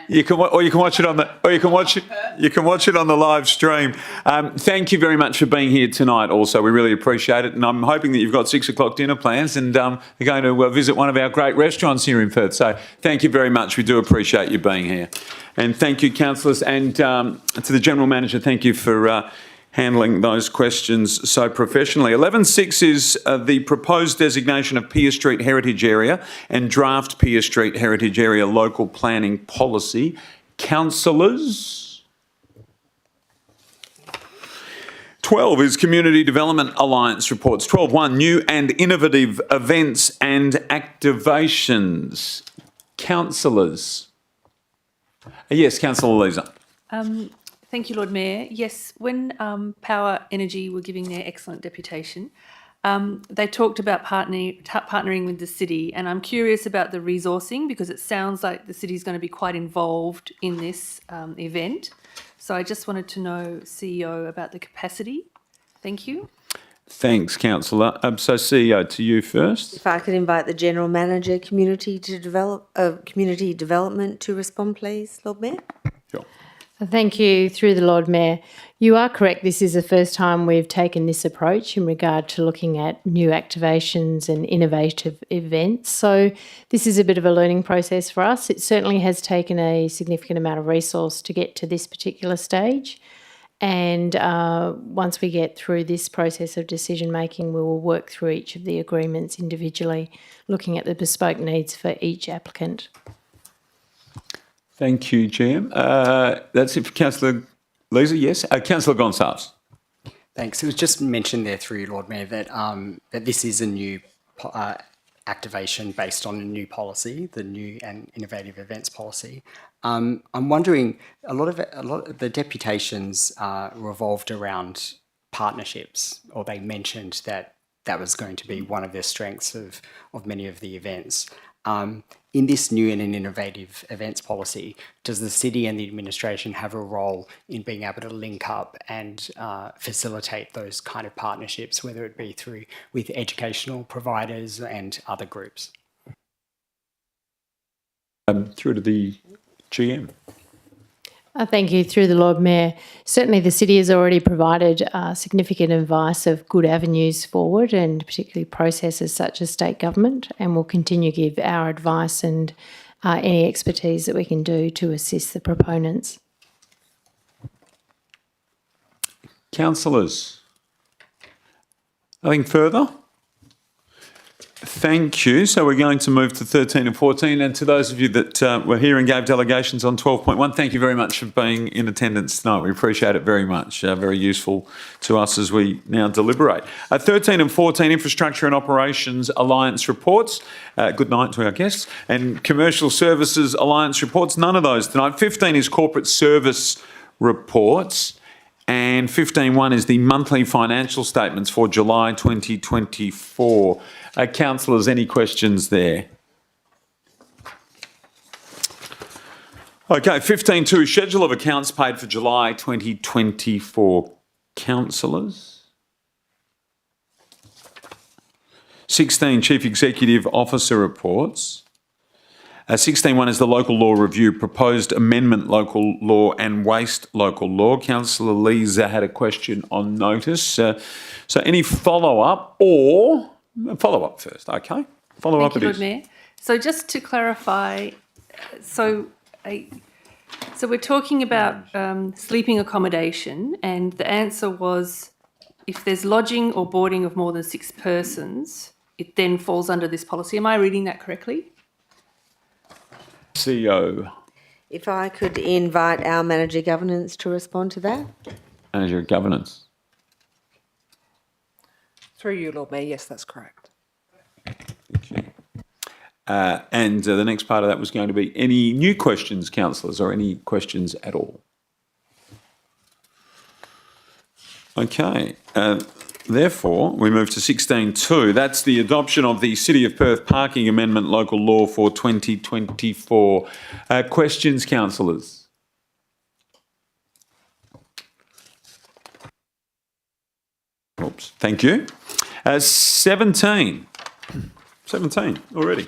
You can watch it on the live stream. Thank you very much for being here tonight. Also, we really appreciate it, and I'm hoping that you've got 6 o'clock dinner plans and are going to visit one of our great restaurants here in Perth. So, thank you very much. We do appreciate you being here, and thank you, councillors, and to the General Manager. Thank you for handling those questions so professionally. 11.6 is the proposed designation of Pier Street Heritage Area and draft Pier Street Heritage Area local planning policy. Councillors? 12 is Community Development Alliance reports. 12.1, new and innovative events and activations. Councillors? Yes, Councillor Leeser. Thank you, Lord Mayor. Yes, when Power Energy were giving their excellent deputation, they talked about partnering with the city, and I'm curious about the resourcing because it sounds like the city is going to be quite involved in this event. So I just wanted to know, CEO, about the capacity. Thank you. Thanks, Councillor. So, CEO, to you first. If I could invite the General Manager, Community Development to respond, please, Lord Mayor. Sure. Thank you. Through the Lord Mayor. You are correct. This is the first time we've taken this approach in regard to looking at new activations and innovative events. So this is a bit of a learning process for us. It certainly has taken a significant amount of resource to get to this particular stage. And once we get through this process of decision making, we will work through each of the agreements individually, looking at the bespoke needs for each applicant. Thank you, GM. That's it for Councillor Leeser, yes. Councillor Gonsalves. Thanks. It was just mentioned there through you, Lord Mayor, that that this is a new activation based on a new policy, the new and innovative events policy. I'm wondering, a lot of the deputations revolved around partnerships, or they mentioned that that was going to be one of their strengths of many of the events. In this new and innovative events policy, does the city and the administration have a role in being able to link up and facilitate those kind of partnerships, whether it be with educational providers and other groups? Through to the GM. Thank you. Through the Lord Mayor, certainly the city has already provided significant advice of good avenues forward, and particularly processes such as state government, and will continue to give our advice and any expertise that we can do to assist the proponents. Councillors, nothing further? Thank you. So we're going to move to 13 and 14. And to those of you that were here and gave delegations on 12.1, thank you very much for being in attendance tonight. We appreciate it very much. Very useful to us as we now deliberate. 13 and 14, Infrastructure and Operations Alliance reports. Good night to our guests. And Commercial Services Alliance reports. None of those tonight. 15 is Corporate Service reports. And 15.1 is the monthly financial statements for July 2024. Councillors, any questions there? Okay, 15.2 is schedule of accounts paid for July 2024. Councillors? 16, Chief Executive Officer reports. 16.1 is the local law review, proposed amendment local law and waste local law. Councillor Leeser had a question on notice. So any follow-up or... Follow-up first, okay. Follow-up it is. Thank you, Lord Mayor. So just to clarify, so we're talking about sleeping accommodation, and the answer was if there's lodging or boarding of more than 6 persons, it then falls under this policy. Am I reading that correctly? CEO. If I could invite our Manager Governance to respond to that. Manager of Governance. Through you, Lord Mayor, yes, that's correct. Thank you. And the next part of that was going to be any new questions, councillors, or any questions at all? Okay. Therefore, we move to 16.2. That's the adoption of the City of Perth Parking Amendment Local Law for 2024. Questions, councillors? Oops, thank you. 17 already.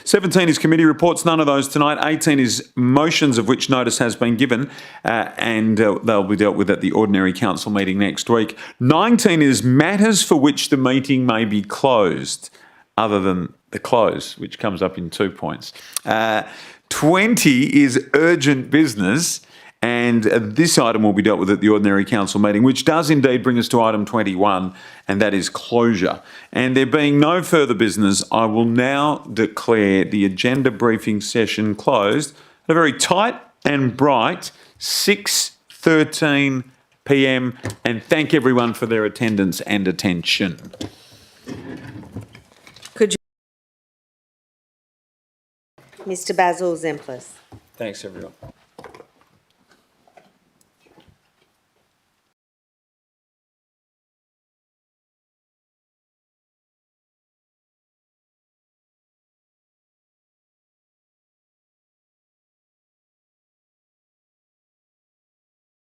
17 is committee reports, none of those tonight. 18 is motions of which notice has been given and they'll be dealt with at the ordinary council meeting next week. 19 is matters for which the meeting may be closed, other than the close, which comes up in 2 points. 20 is urgent business, and this item will be dealt with at the ordinary council meeting, which does indeed bring us to item 21, and that is closure. And there being no further business, I will now declare the agenda briefing session closed at a very tight and bright 6:13 p.m. and thank everyone for their attendance and attention. Mr. Basil Zemplis. Thanks, everyone.